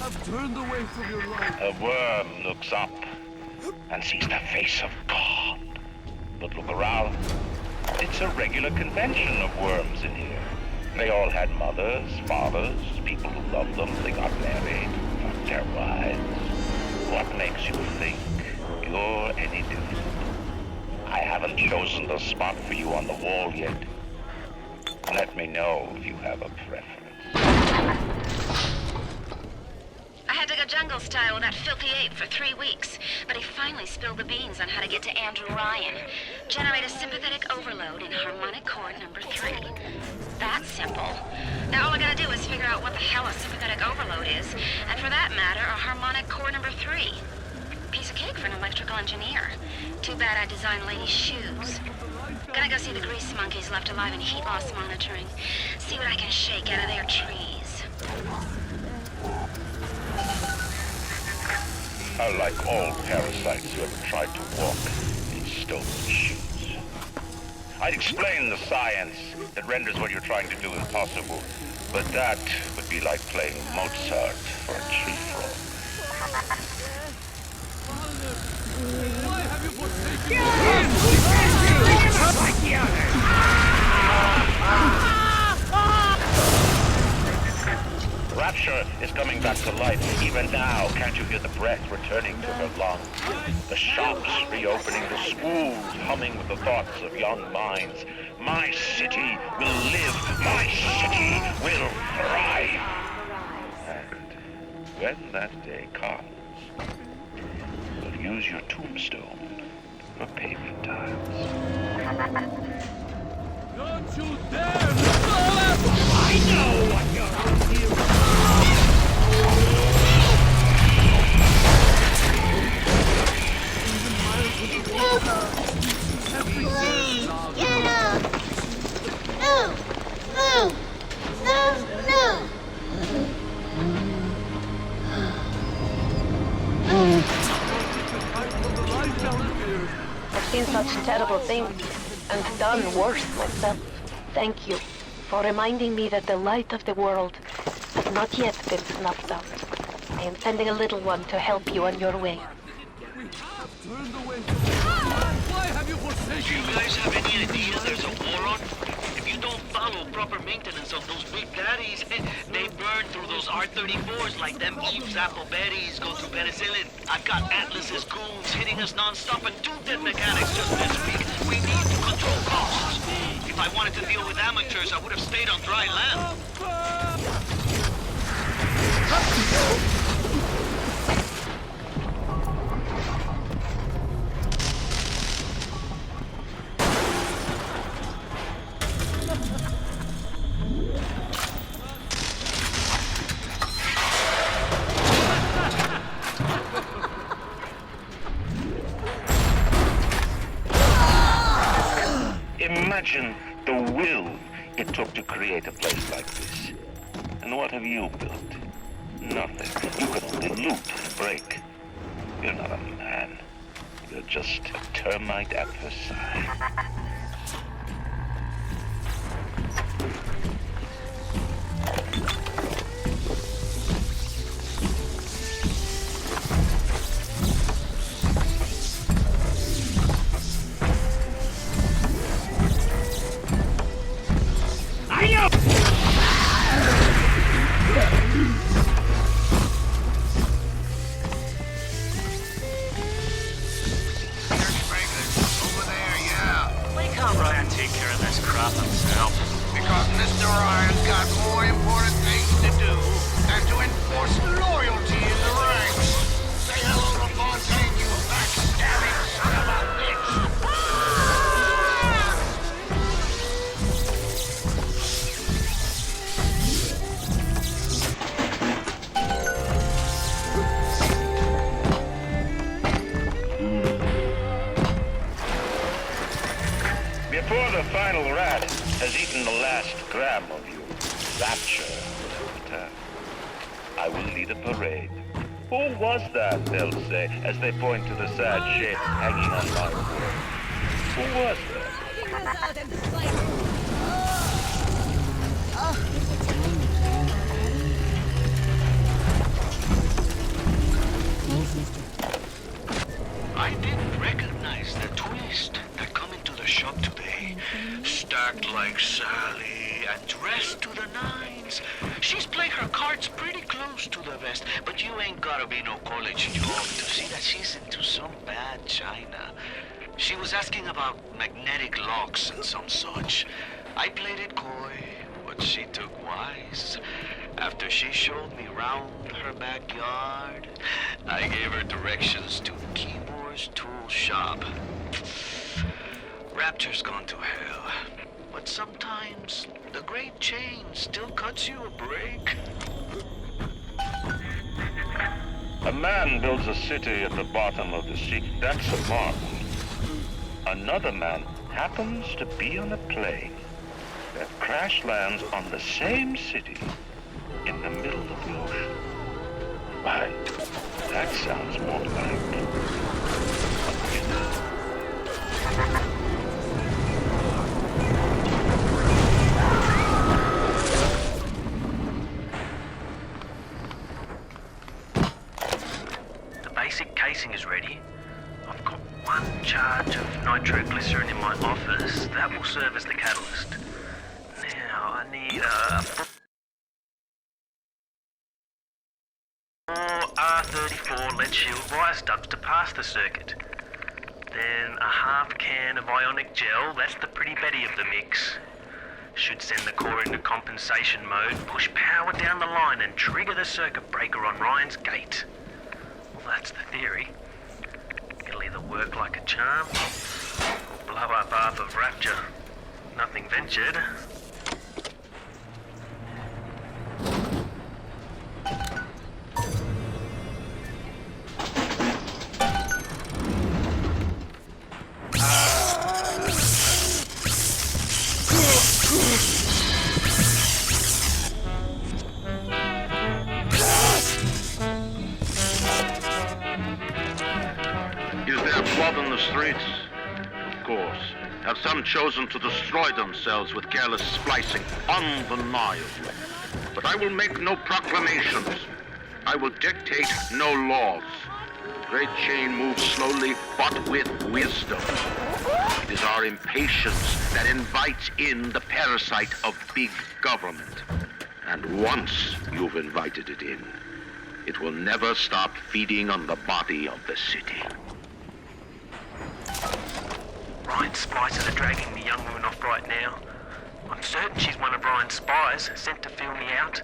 I've turned away from your light. A worm looks up and sees the face of God. But look around. It's a regular convention of worms in here. They all had mothers, fathers, people who loved them. They got married, fucked their wives. What makes you think you're any different? I haven't chosen the spot for you on the wall yet. Let me know if you have a preference. I had to go jungle style with that filthy ape for 3 weeks, but he finally spilled the beans on how to get to Andrew Ryan. Generate a sympathetic overload in harmonic chord number 3. That's simple. Now all I gotta do is figure out what the hell a sympathetic overload is, and for that matter, a harmonic chord number 3. Piece of cake for an electrical engineer. Too bad I designed ladies' shoes. Gonna go see the grease monkeys left alive in heat loss monitoring. See what I can shake out of their trees. Like all parasites who ever tried to walk in stolen shoes. I'd explain the science that renders what you're trying to do impossible, but that would be like playing Mozart for a tree frog. Why have you forsaken Like the others! Rapture is coming back to life. Even now, can't you hear the breath returning to her lungs? The shops reopening, the schools humming with the thoughts of young minds. My city will live. My city will thrive. And when that day comes, we'll use your tombstone for paving tiles. Don't you dare! I know what you're up to! I've seen such terrible things and done worse myself. Thank you for reminding me that the light of the world has not yet been snuffed out. I am sending a little one to help you on your way. Why have you forsaken Do you guys have any idea there's a war on? If you don't follow proper maintenance on those big daddies, they burn through those R-34s like them Eve's apple berries go through penicillin. I've got Atlas's goons hitting us non-stop and 2 dead mechanics just this week. We need to control costs. If I wanted to deal with amateurs, I would have stayed on dry land. Imagine the will it took to create a place like this. And what have you built? Nothing. You can only loot and break. You're not a man. You're just a termite at her side. Because Mr. Ryan's got more important things to do than to enforce loyalty in the ranks. Say hello to Fontaine, you backstabbing son of a bitch! Before the final rat has eaten the last gram of you, Rapture will return. I will lead a parade. Who was that, they'll say, as they point to the sad shape hanging on my wall. Who was that? I didn't recognize the twist that come into the shop today. Stacked like Sally and dressed to the nines. She's played her cards pretty close to the vest, but you ain't gotta be no college jock to see that she's into some bad china. She was asking about magnetic locks and some such. I played it coy, but she took wise. After she showed me round her backyard, I gave her directions to Keyboard's tool shop. Rapture's gone to hell, but sometimes the great chain still cuts you a break. A man builds a city at the bottom of the sea. That's a marvel. Another man happens to be on a plane that crash lands on the same city in the middle of the ocean. Why, that sounds more like a winner. The basic casing is ready. I've got one charge of nitroglycerin in my office. That will serve as the catalyst. Now I need four R34 lead shield wire stubs to pass the circuit. Then a half can of ionic gel. That's the pretty Betty of the mix. Should send the core into compensation mode, push power down the line and trigger the circuit breaker on Ryan's gate. Well, that's the theory. It'll either work like a charm, or blow up half of Rapture. Nothing ventured. On the streets? Of course. Have some chosen to destroy themselves with careless splicing? Undeniably. But I will make no proclamations. I will dictate no laws. The great chain moves slowly, but with wisdom. It is our impatience that invites in the parasite of big government. And once you've invited it in, it will never stop feeding on the body of the city. Ryan's splicers are dragging the young woman off right now. I'm certain she's one of Ryan's spies, sent to feel me out.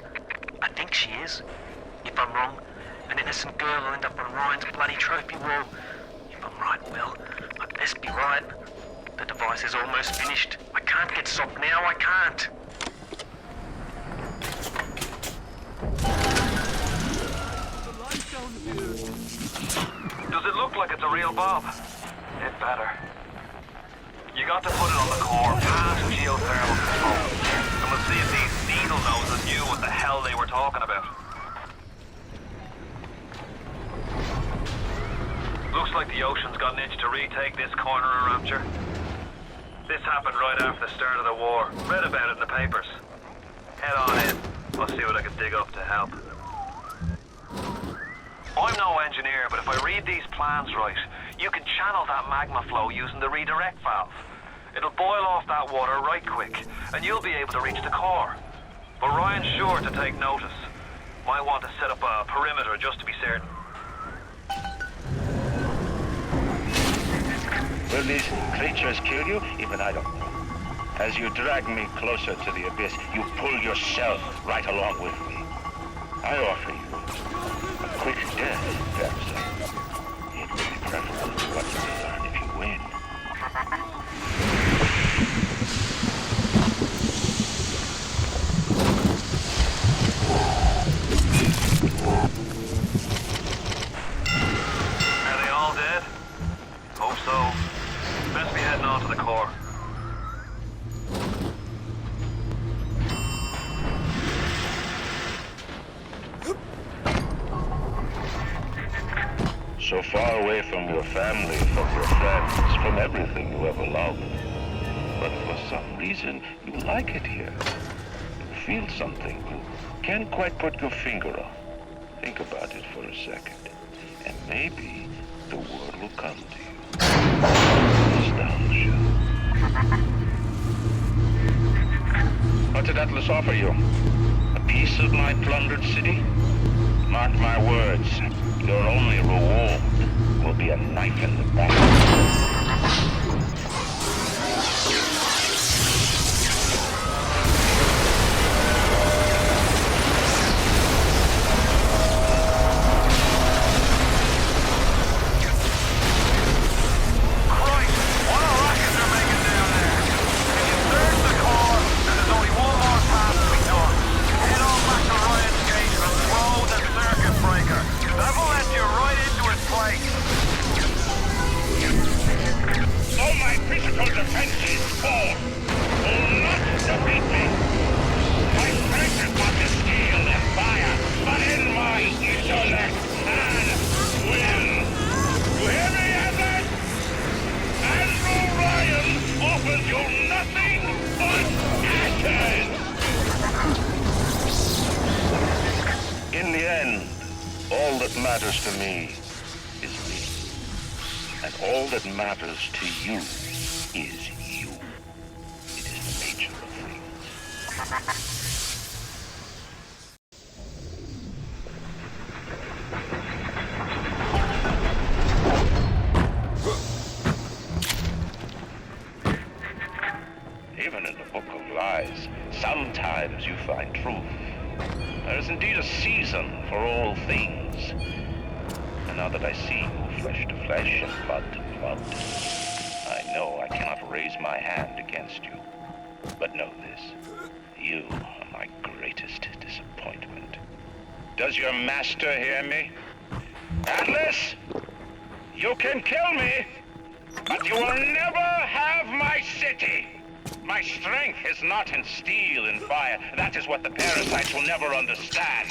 I think she is. If I'm wrong, an innocent girl will end up on Ryan's bloody trophy wall. If I'm right, well, I'd best be right. The device is almost finished. I can't get soft now, I can't. Does it look like it's a real Bob? It better. You got to put it on the core, past geothermal control. And we'll see if these needle noses knew what the hell they were talking about. Looks like the ocean's got an itch to retake this corner of Rapture. This happened right after the start of the war. Read about it in the papers. Head on in. I'll see what I can dig up to help. I'm no engineer, but if I read these plans right, you can channel that magma flow using the redirect valve. It'll boil off that water right quick, and you'll be able to reach the core. But Ryan's sure to take notice. Might want to set up a perimeter just to be certain. Will these creatures kill you? Even I don't know. As you drag me closer to the abyss, you pull yourself right along with me. I offer you a quick death, perhaps. It would be preferable to what you learn if you win. Are they all dead? Hope so. Best be heading on to the core. far away from your family, from your friends, from everything you ever loved. But for some reason, you like it here. You feel something you can't quite put your finger on. Think about it for a second, and maybe the word will come to you. Nostalgia. What did Atlas offer you? A piece of my plundered city? Mark my words, your only reward will be a knife in the back. In the end, all that matters to me is me. And all that matters to you is you. It is the nature of things. Even in the Book of Lies, sometimes you find truth. There is indeed a season for all things. And now that I see you flesh to flesh and blood to blood, I know I cannot raise my hand against you. But know this, you are my greatest disappointment. Does your master hear me? Atlas, you can kill me, but you will never have my city. My strength is not in steel and fire. That is what the parasites will never understand.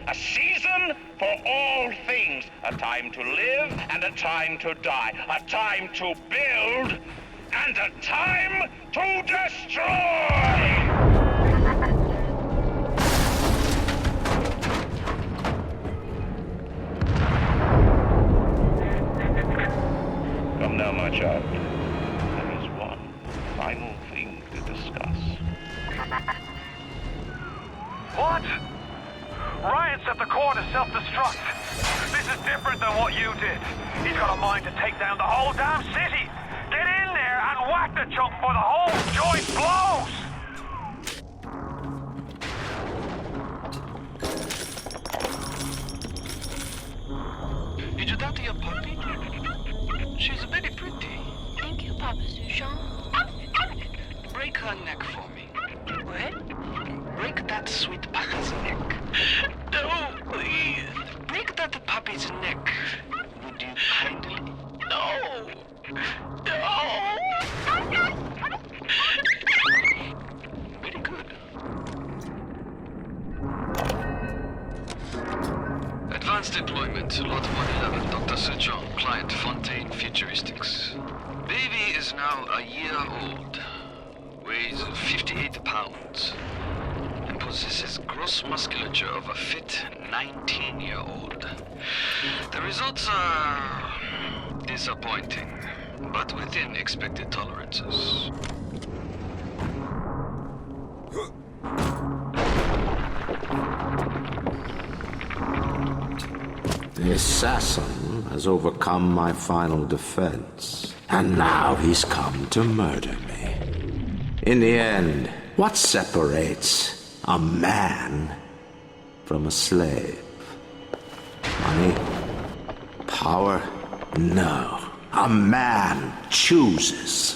A season for all things. A time to live and a time to die. A time to build and a time to destroy! Come now, my child. There is one final thing to discuss. What? Ryan set the core to self-destruct. This is different than what you did. He's got a mind to take down the whole damn city. Get in there and whack the chunk for the whole joint blows! Did you talk to your puppy? She's very pretty. Thank you, Papa Sushon. Break her neck for me. What? Break that sweet puppy's neck. No, please. Break that puppy's neck. Would you kindly? No. No. Very good. Advanced deployment, Lot 111, Dr. Suchong, Client Fontaine Futuristics. Baby is now a year old, weighs 58 pounds, and possesses gross musculature of a fit 19-year-old. The results are disappointing, but within expected tolerances. The assassin has overcome my final defense, and now he's come to murder me. In the end, what separates a man from a slave? Money? Power? No. A man chooses.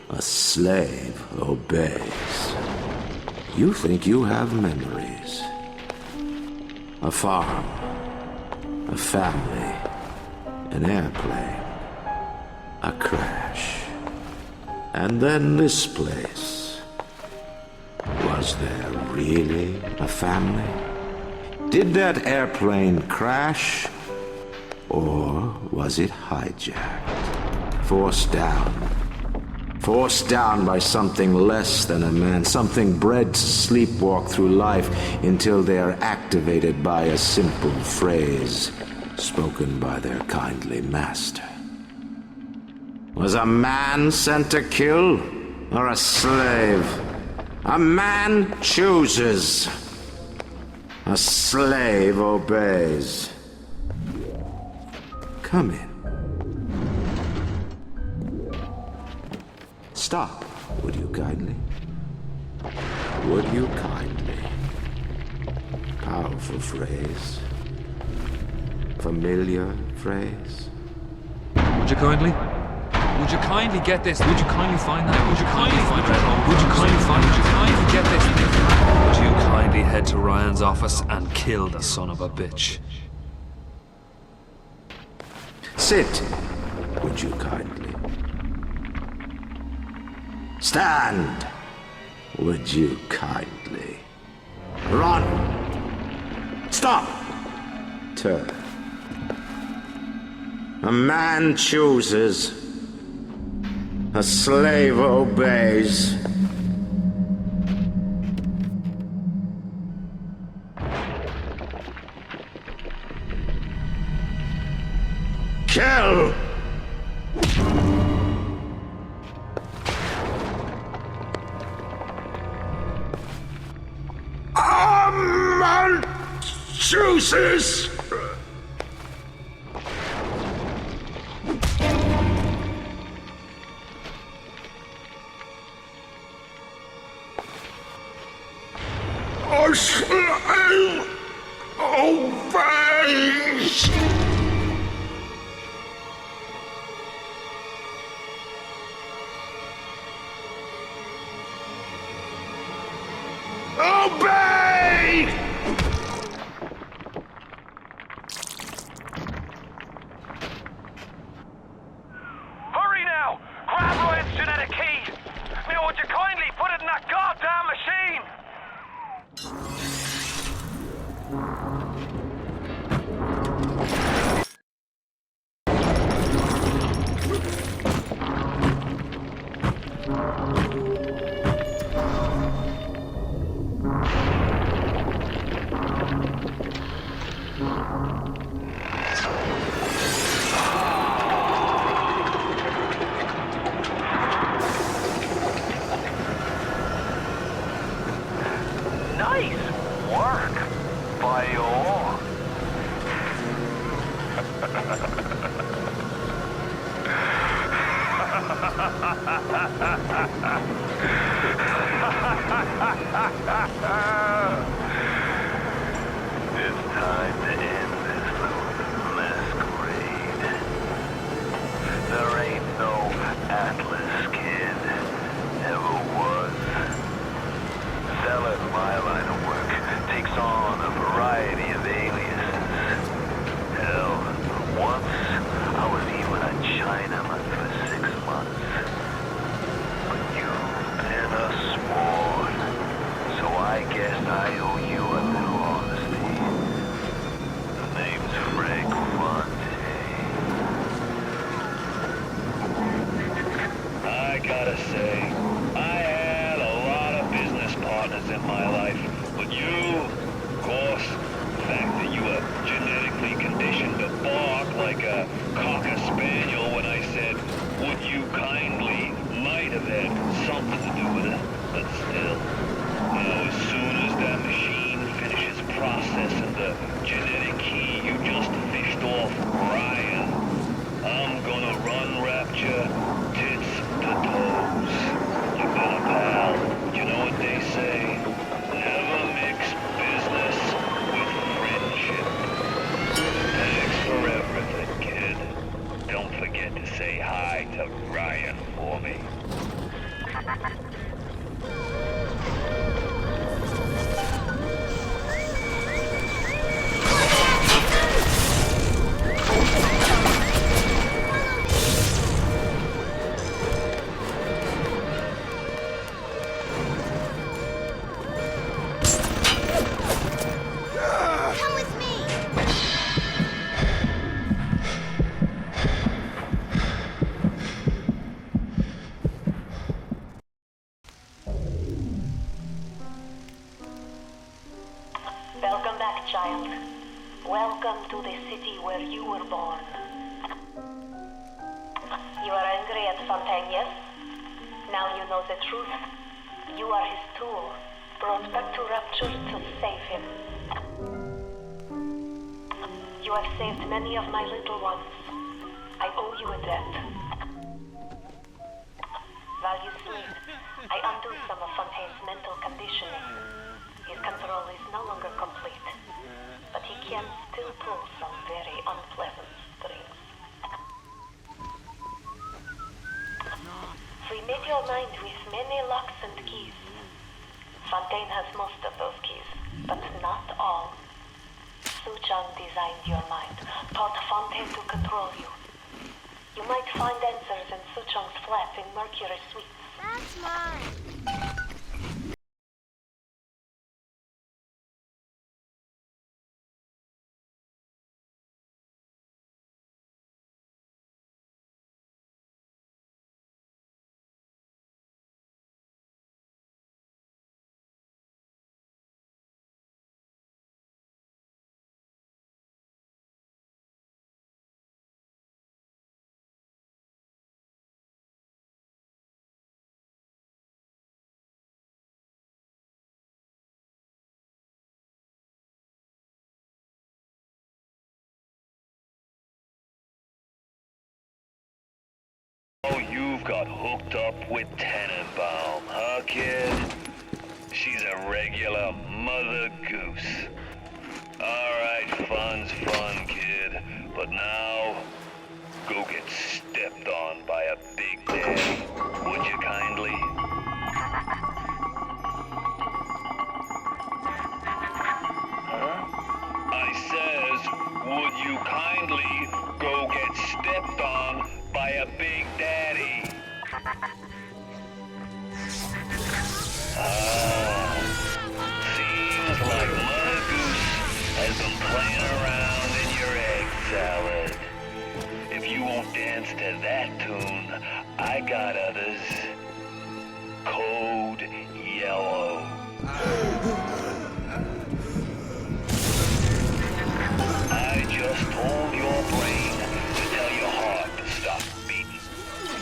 A slave obeys. You think you have memories. A farm. A family. An airplane. A crash. And then this place. Was there really a family? Did that airplane crash? Or was it hijacked? Forced down. Forced down by something less than a man, something bred to sleepwalk through life until they are activated by a simple phrase spoken by their kindly master. Was a man sent to kill, or a slave? A man chooses. A slave obeys. Come in. Stop, would you kindly? Would you kindly? Powerful phrase. Familiar phrase. Would you kindly? Would you kindly get this? Would you kindly find that? Would you kindly find that? Would you kindly find? Would you kindly get this? Would you kindly head to Ryan's office and kill the son of a bitch? Sit, would you kindly? Stand, would you kindly? Run! Stop! Turn. A man chooses. A slave obeys. Kill! A man chooses! A slave obeys! Obey! Hurry now! Grab Ryan's genetic key! Now would you kindly put it in that goddamn machine? Nice work, Bio. It's time to end this little masquerade. There ain't no Atlas kid, ever was. Selling my line of work takes on a variety of aliases. Hell, once I was even a Chinaman for 6 months. But you've been a sport, so I guess I owe you a little honesty. The name's Frank Fonte. I gotta say, I had a lot of business partners in my life, but you, of course, the fact that you were genetically conditioned to bark like a cocker spaniel when I said, would you kindly, might have had something to do with it, but still, you know, as soon as that machine finishes processing the genetic key you just fished off Ryan, I'm gonna run Rapture tits to toes. You better, pal. You know what they say? Never mix business with friendship. Thanks for everything, kid. Don't forget to say hi to Ryan for me. Welcome to the city where you were born. You are angry at Fontaine, yes? Now you know the truth. You are his tool, brought back to Rapture to save him. You have saved many of my little ones. I owe you a debt. While you sleep, I undo some of Fontaine's mental conditioning. His control is no longer complete, but he can still pull some very unpleasant strings. We made your mind with many locks and keys. Fontaine has most of those keys, but not all. Suchong designed your mind, taught Fontaine to control you. You might find answers in Suchong's flat in Mercury Suites. That's mine. Oh, you've got hooked up with Tenenbaum, huh, kid? She's a regular mother goose. Alright, fun's fun, kid. But now, go get stepped on by a big daddy. Would you kindly? Huh? I says, would you kindly go get stepped on by a big daddy? Seems like Mother Goose has been playing around in your egg salad. If you won't dance to that tune, I got others. Code Yellow. I just told your brain to tell your heart to stop beating.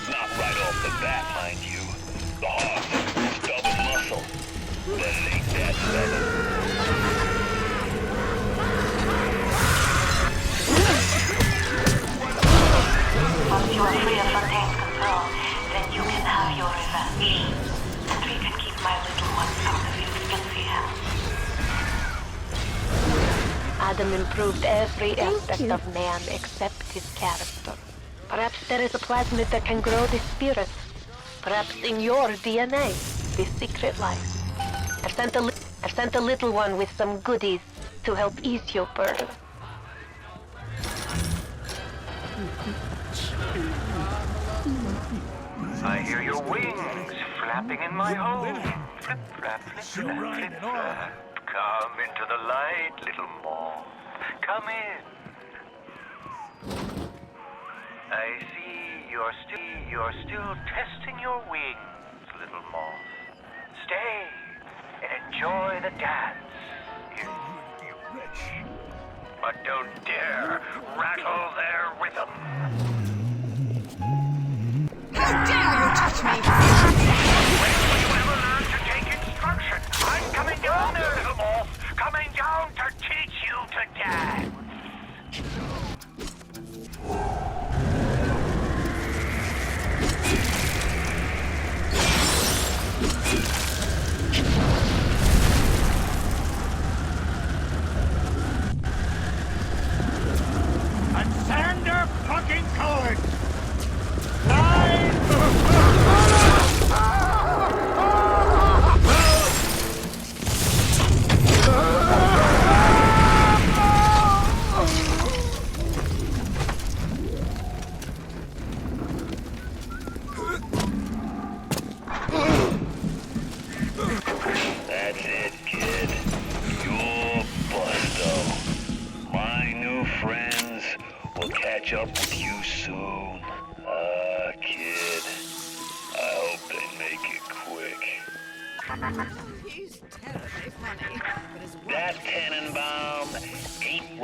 Not right off the bat, mind you. The heart's a stubborn muscle, but it ain't that stubborn. Once you are free of Fontaine's control, then you can have your revenge. And we can keep my little ones out of your filthy hands. Adam improved every aspect of man except his character. Perhaps there is a plasmid that can grow the spirit. Perhaps in your DNA, the secret lies. I've sent a little one with some goodies to help ease your burden. I hear your wings flapping in my home. Flip, flap, flip, flap, flip, flap. Come into the light, little moth. Come in. I see you're still testing your wings, little moth. Stay and enjoy the dance. You rich. But don't dare rattle their rhythm. How dare you touch me! When will you ever learn to take instruction? I'm coming down there, little moth. Coming down to teach you to dance. Alexander fucking Cole!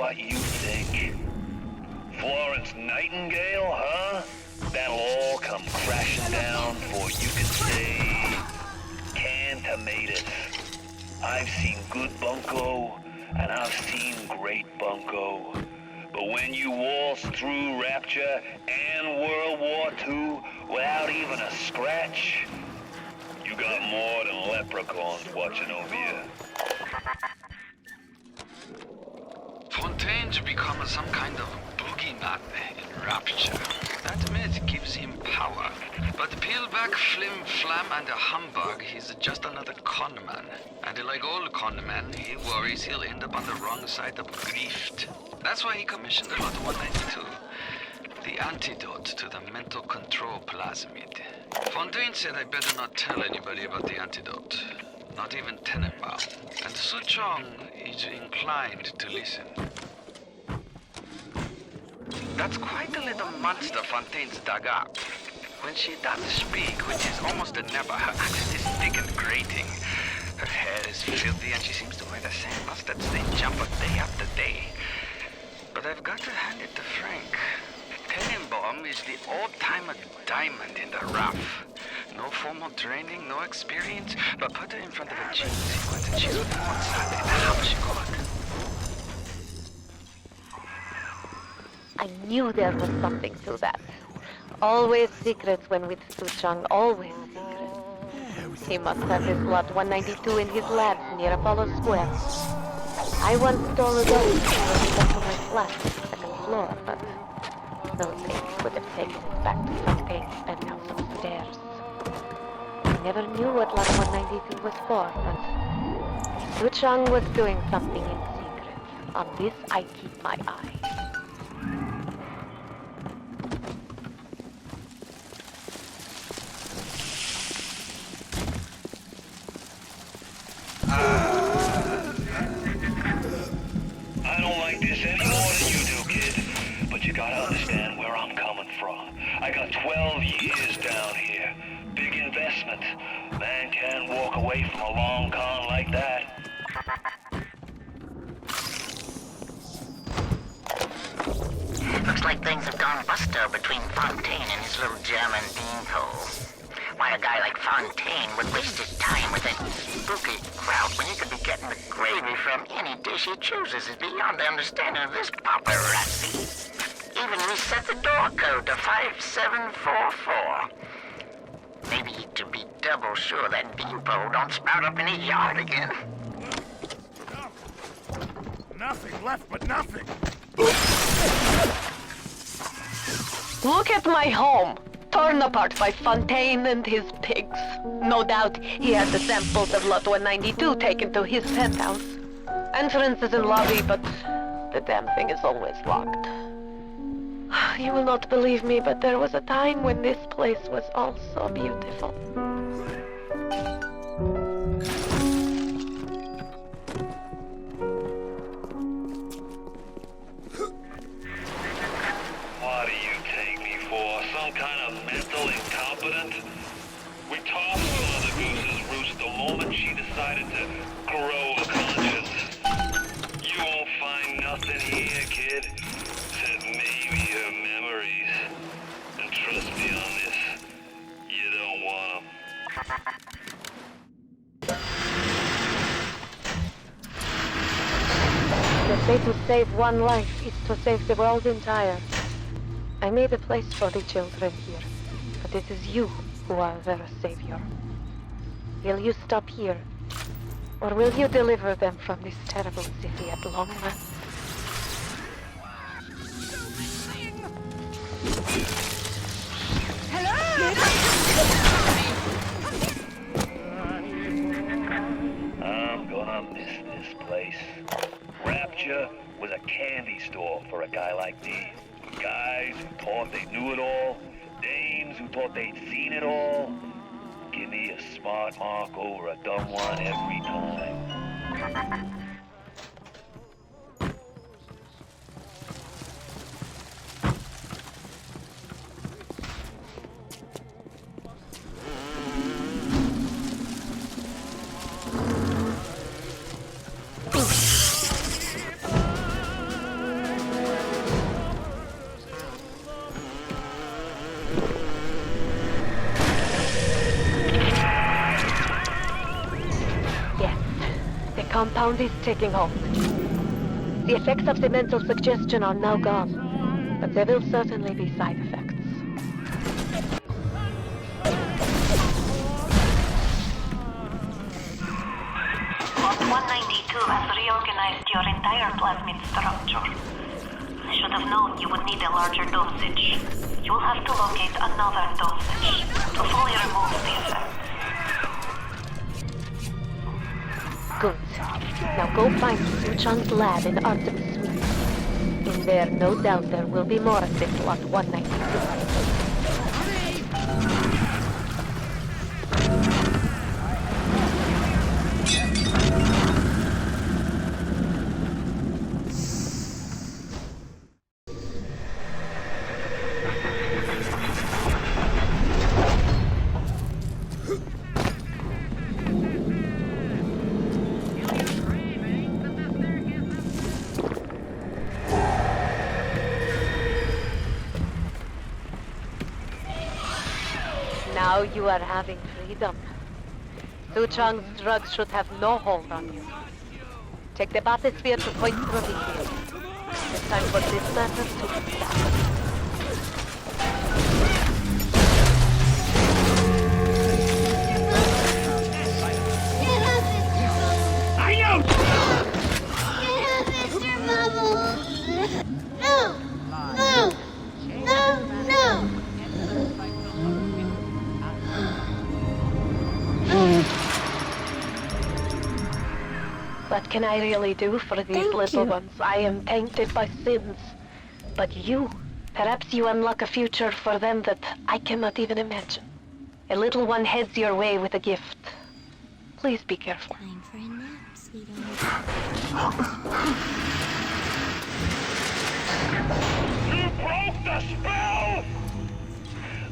what you think? Florence Nightingale, huh? That'll all come crashing down before you can say Cantomatus. I've seen good bunco, and I've seen great bunco. But when you waltz through Rapture and World War II without even a scratch, you got more than leprechauns watching over you. Fontaine's become some kind of boogeyman in Rapture. That myth gives him power. But peelback, flim-flam, and a humbug, he's just another conman. And like all conmen, he worries he'll end up on the wrong side of grift. That's why he commissioned Lot 192. The antidote to the mental control plasmid. Fontaine said I better not tell anybody about the antidote. Not even Tenenbaum. And Su Chong is inclined to listen. That's quite a little monster Fontaine's dug up. When she does speak, which is almost never, her accent is thick and grating. Her hair is filthy and she seems to wear the same mustache they jump day after day. But I've got to hand it to Frank. Tenenbaum is the old-timer diamond in the rough. No formal training, no experience, but put her in front of a gene sequence and she's with one side and how she got. I knew there was something to that. Always secrets when with Su Chong, always secrets. He must have his Lot 192 in his labs near Apollo Square. I once stole a dog from my flat on the second floor, but no safe would have taken it back to Fontaine's penthouse upstairs. I never knew what Lot 192 was for, but Su Chong was doing something in secret. On this I keep my eye. I don't like this any more than you do, kid. But you gotta understand where I'm coming from. I got 12 years down here. Big investment. Man can't walk away from a long con like that. Looks like things have gone buster between Fontaine and his little German beanpole. Why a guy like Fontaine would waste his time with that spooky crowd when he could be getting the gravy from any dish he chooses is beyond the understanding of this paparazzi. Even reset the door code to 5744. Maybe to be double sure that beanpole don't sprout up in his yard again. Nothing left but nothing. Look at my home, torn apart by Fontaine and his pigs. No doubt he had the samples of Lot 192 taken to his penthouse. Entrance is in lobby, but the damn thing is always locked. You will not believe me, but there was a time when this place was all so beautiful. What do you take me for? Some kind of mental incompetent? We tossed Mother Goose's roost the moment she decided to grow a conscience. You won't find nothing here, kid, except maybe her memories. And trust me on this, you don't want them. They say to save one life is to save the world entire. I made a place for the children here, but it is you who are their savior. Will you stop here, or will you deliver them from this terrible city at long last? I'm gonna miss this place. Rapture was a candy store for a guy like me. Guys who thought they knew it all, dames who thought they'd seen it all. Give me a smart mark over a dumb one every time. compound is taking hold. The effects of the mental suggestion are now gone, but there will certainly be side effects. Lot 192 has reorganized your entire plasmid structure. I should have known you would need a larger dosage. You will have to locate another dosage to fully remove the effects. Good. Now go find Su Chang's lab in Artemis Suite. In there, no doubt there will be more of this Lot 192. Now you are having freedom. Su Chang's drugs should have no hold on you. Take the bathysphere to Point Provincial. It's time for this matter to be settled. What can I really do for these little ones? I am tainted by sins. But you, perhaps you unlock a future for them that I cannot even imagine. A little one heads your way with a gift. Please be careful. Time for a nap, sweetheart. You broke the spell!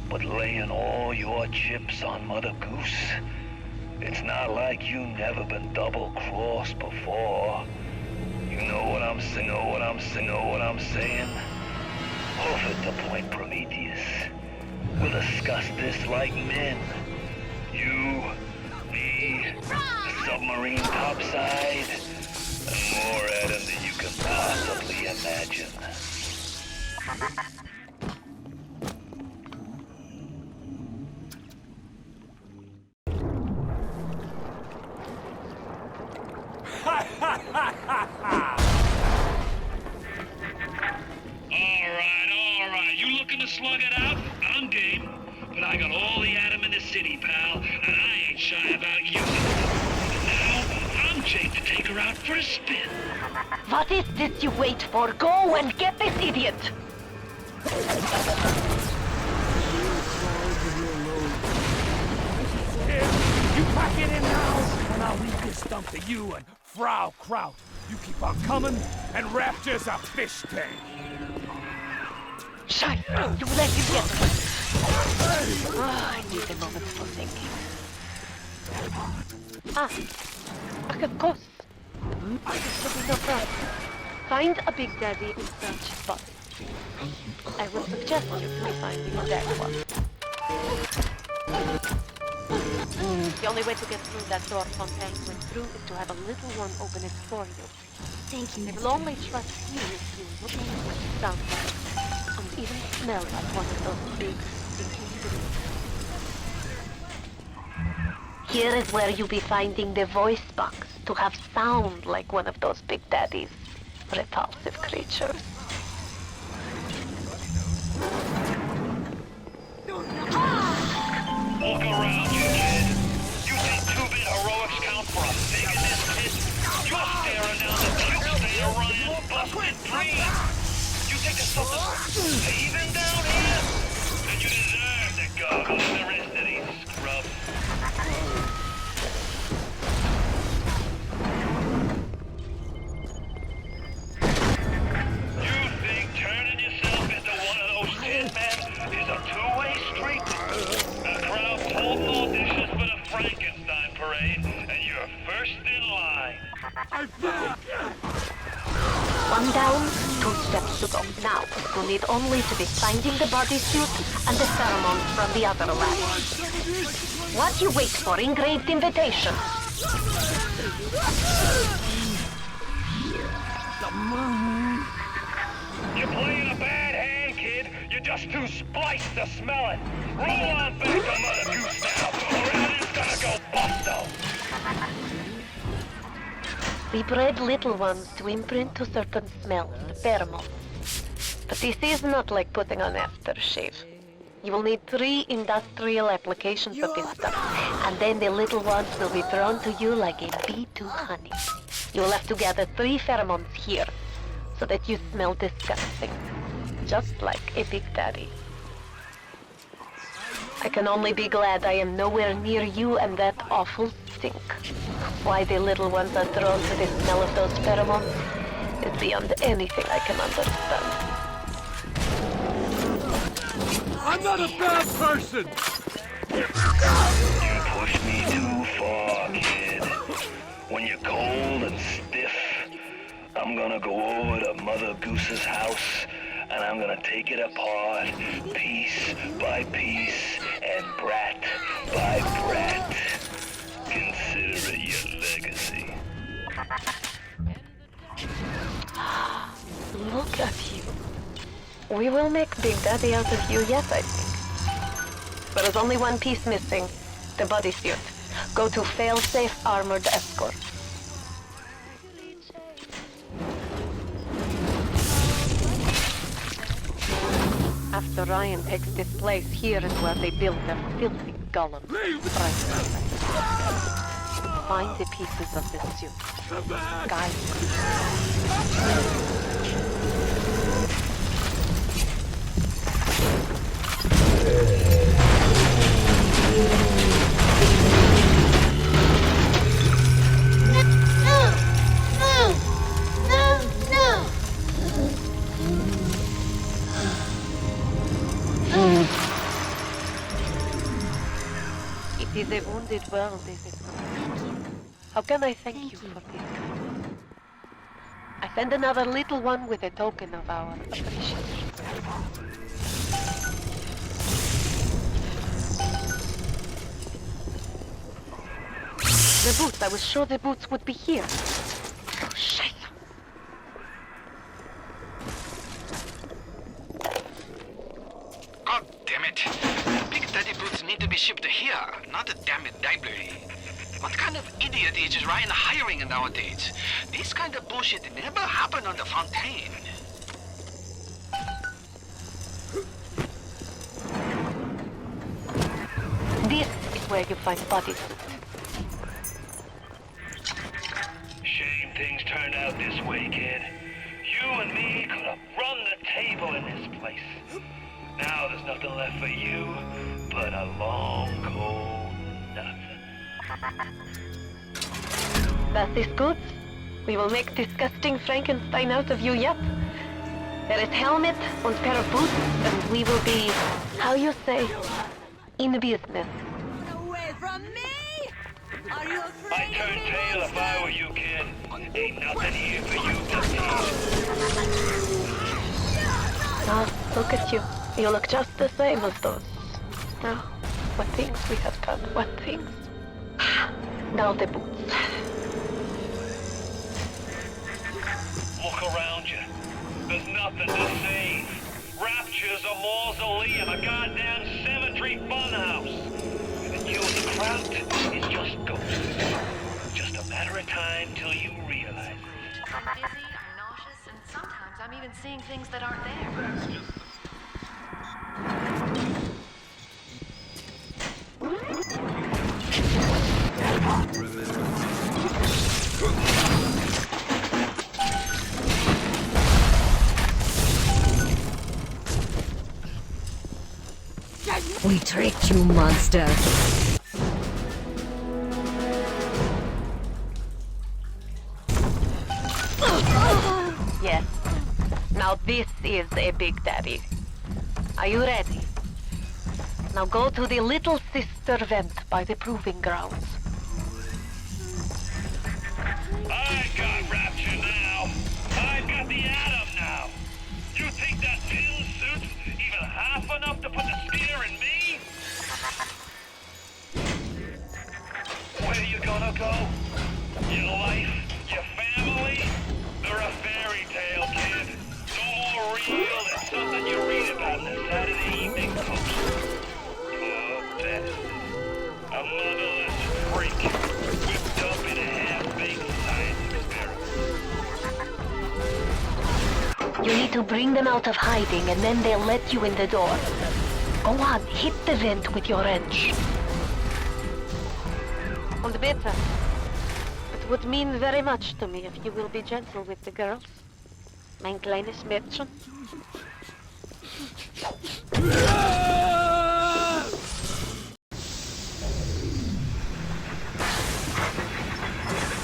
But laying all your chips on Mother Goose, it's not like you never been double-crossed before. You know what I'm saying? Hoof it to Point Prometheus. We'll discuss this like men. You, me, the submarine topside, and more at him than you can possibly imagine. Alright. You looking to slug it out? I'm game. But I got all the atom in the city, pal, and I ain't shy about using it. And now, I'm Jake to take her out for a spin. What is this you wait for? Go and get this idiot! You pack it in now, and I'll leave this dump to you and Frau Kraut. You keep on coming, and Rapture's a fish tank. Shut up! You let him get me. I need a moment for thinking. Of course. This will be no problem. Find a Big Daddy and search his body. I will suggest you try finding a dead one. The only way to get through that door Fontaine went through is to have a little one open it for you. Thank you. They will only trust you if you look like, sound like, and even smell like one of those big, stinking things. Here is where you'll be finding the voice box to have sound like one of those Big Daddy's repulsive creatures. Walk around, you kid. You think 2-bit heroics count for a thing in this pit? You're staring down the puke stain of Ryan's busted dream. You think there's something even down here? Then you deserve to go with the rest of these scrubs. You think turning yourself into one of those tin men is a two-way street? The crowd's holding auditions for the Frankenstein parade, and you're first in line. One down, 2 steps to go. Now, you need only to be finding the bodysuit and the pheromones from the other lab. What you wait for? Engraved invitation. You're playing a bad hand, kid. You're just too spliced to smell it. Roll on back to Mother Goose now, or everything's gonna go busto. We bred little ones to imprint to certain smells, the pheromones. But this is not like putting on aftershave. You will need 3 industrial applications of this stuff, and then the little ones will be drawn to you like a bee to honey. You will have to gather 3 pheromones here, so that you smell disgusting, just like a big daddy. I can only be glad I am nowhere near you and that awful stink. Why the little ones are drawn to the smell of those pheromones is beyond anything I can understand. I'm not a bad person! You push me too far, kid. When you're cold and stiff, I'm gonna go over to Mother Goose's house, and I'm gonna take it apart, piece by piece, and brat by brat. Consider it your legacy. Look at you. We will make Big Daddy out of you yet, I think. There is only one piece missing, the bodysuit. Go to fail-safe armored escort. After Ryan takes this place, here is where they build their filthy golems. Find the pieces of the suit. Guide It is a wounded world, is it not? How can I thank you for this? I send another little one with a token of our appreciation. The boots, I was sure the boots would be here. Oh, shit. God damn it. Big Daddy boots need to be shipped here, not a damn library. What kind of idiot is Ryan hiring nowadays? This kind of bullshit never happened on the Fontaine. This is where you find bodysuit. Shame things turned out this way, kid. You and me could have run the table in this place. Now there's nothing left for you but a long, cold nothing. That is good. We will make disgusting Frankenstein out of you yet. There is helmet and pair of boots, and we will be, how you say, in business. Away from me! Are you afraid? I'd turn tail if I were you, kid. Ain't nothing here for you but me. Ah, look at you. You look just the same as those. Now, what things we have done, what things. Now the boots. Look around you. There's nothing to save. Rapture's a mausoleum, a goddamn cemetery funhouse. And you and the crowd is just ghosts. Just a matter of time till you realize it. I'm dizzy, I'm nauseous, and sometimes I'm even seeing things that aren't there. We tricked you, monster. Yes. Now this is a Big Daddy. Are you ready? Now go to the Little Sister vent by the proving grounds. I got Rapture now. I've got the Atom now. You think that pill suit's even half enough to put the spear in me? Where you gonna go? Your life, your family, they're a fairy tale, kid. No more real than something you read about in the Saturday evening post. Poor Beth. A motherless freak, whipped up in a half-baked science experiment. You need to bring them out of hiding and then they'll let you in the door. Go on, hit the vent with your wrench. Und bitte. It would mean very much to me if you will be gentle with the girls. Mein kleines Mädchen.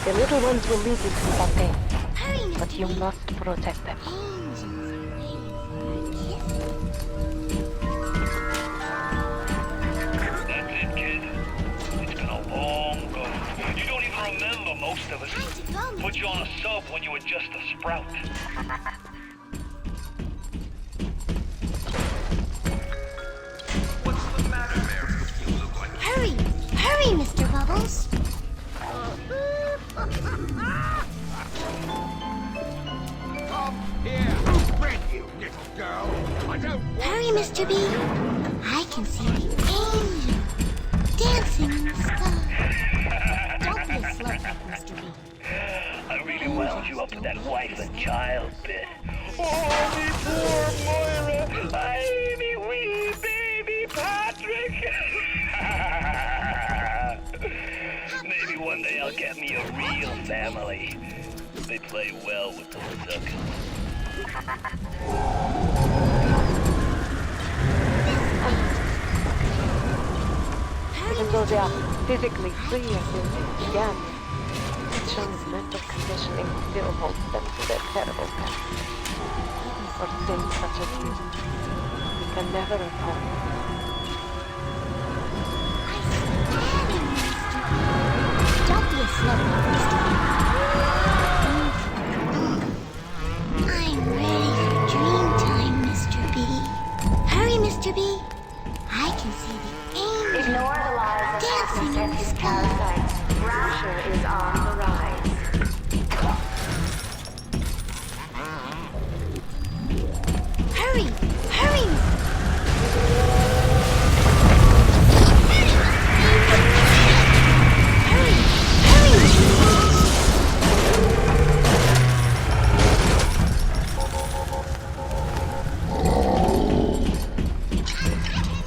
The little ones will lead you to Fontaine, but you must protect them. That's it, kid. It's been a long go. You don't even remember most of it. Put you on a sub when you were just a sprout. What's the matter, Mary? You look like... Hurry! Hurry, Mr. Bubbles! Come here! I'll break you, little girl! I don't want... Hurry, Mr. B! I can see the angel dancing in the sky. Don't be a slowpoke, Mr. B. I really wound you up with that wife and child bit. Oh, me poor Moira! I me wee baby Patrick! Maybe one day I'll get me a real family. They play well with the duck. Even though they are physically free as they began, John's mental conditioning still holds them to their terrible past. For sins such as these, we can never atone. Don't be a slowpoke, Mr. B. I'm ready for dream time, Mr. B. Hurry, Mr. B. I can see the angel Ignore the lies of dancing in the his sky. parasites. Rapture is on the rise. Hurry! Hurry!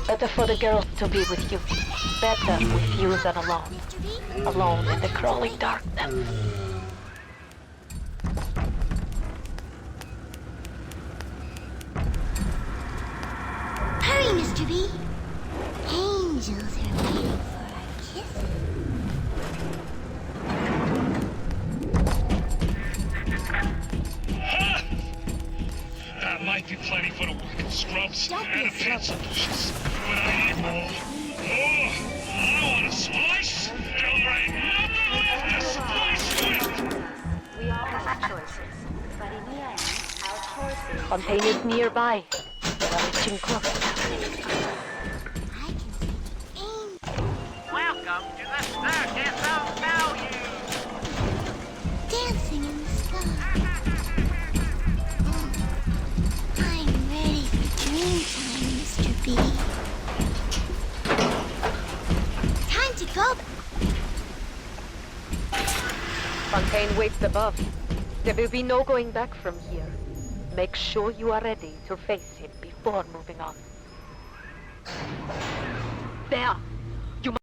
Better for the girls to be with you. Better with you than alone. Alone in the crawling darkness. Hurry, Mr. B. Angels are waiting for our kisses. That might be plenty for the wicked scrubs Don't be and a the pizza dishes. But I need more. Oh, I want a slice till there ain't nothing left to slice with. We all have choices, but in the end, our choices... Fontaine is nearby. They are reaching close. Welcome to the Circus of Value! Dancing in the sky. I'm ready for dream time, Mr. B. Time to go. Fontaine waits above. There will be no going back from here. Make sure you are ready to face him before moving on. There! You must...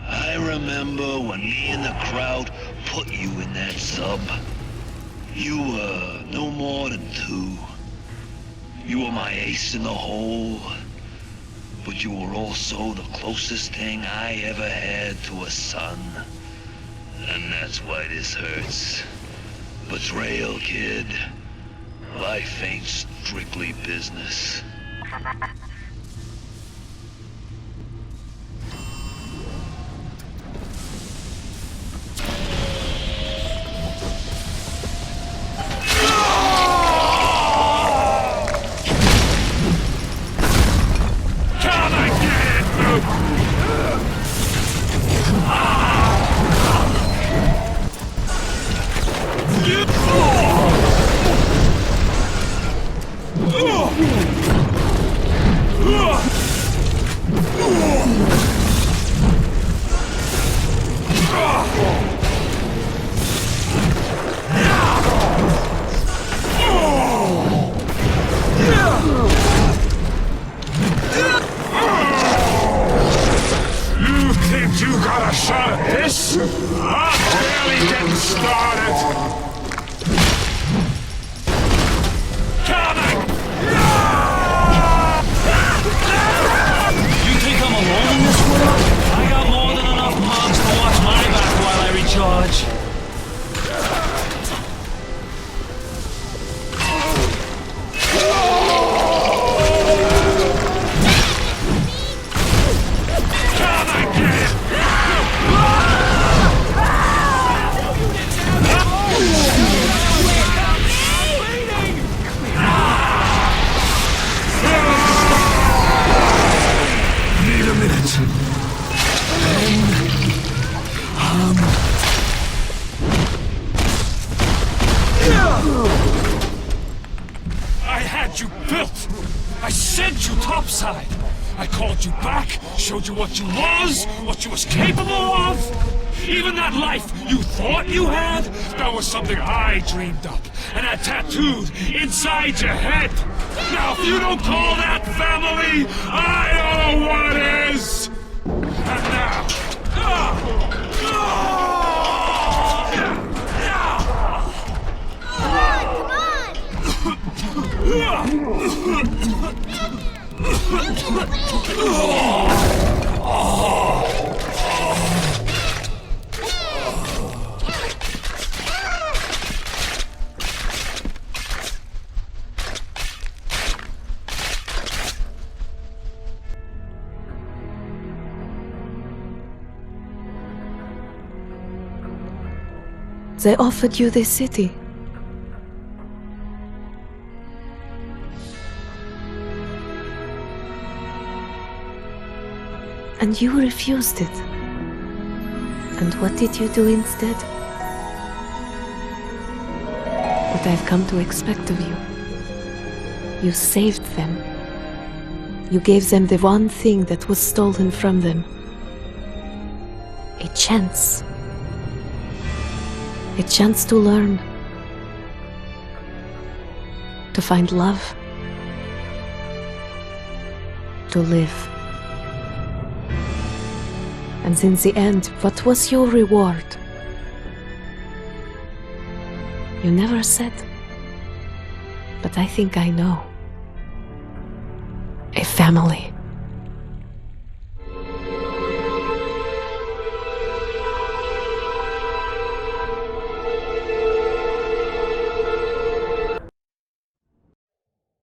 I remember when me and the crowd put you in that sub. You were no more than 2. You were my ace in the hole, but you were also the closest thing I ever had to a son. And that's why this hurts. Betrayal, kid. Life ain't strictly business. had you built. I sent you topside. I called you back, showed you what you was capable of. Even that life you thought you had, that was something I dreamed up and had tattooed inside your head. Now, if you don't call that family, I don't know what is. And now, They offered you this city. And you refused it. And what did you do instead? What I've come to expect of you. You saved them. You gave them the one thing that was stolen from them. A chance. A chance to learn. To find love. To live. And in the end, what was your reward? You never said. But I think I know. A family.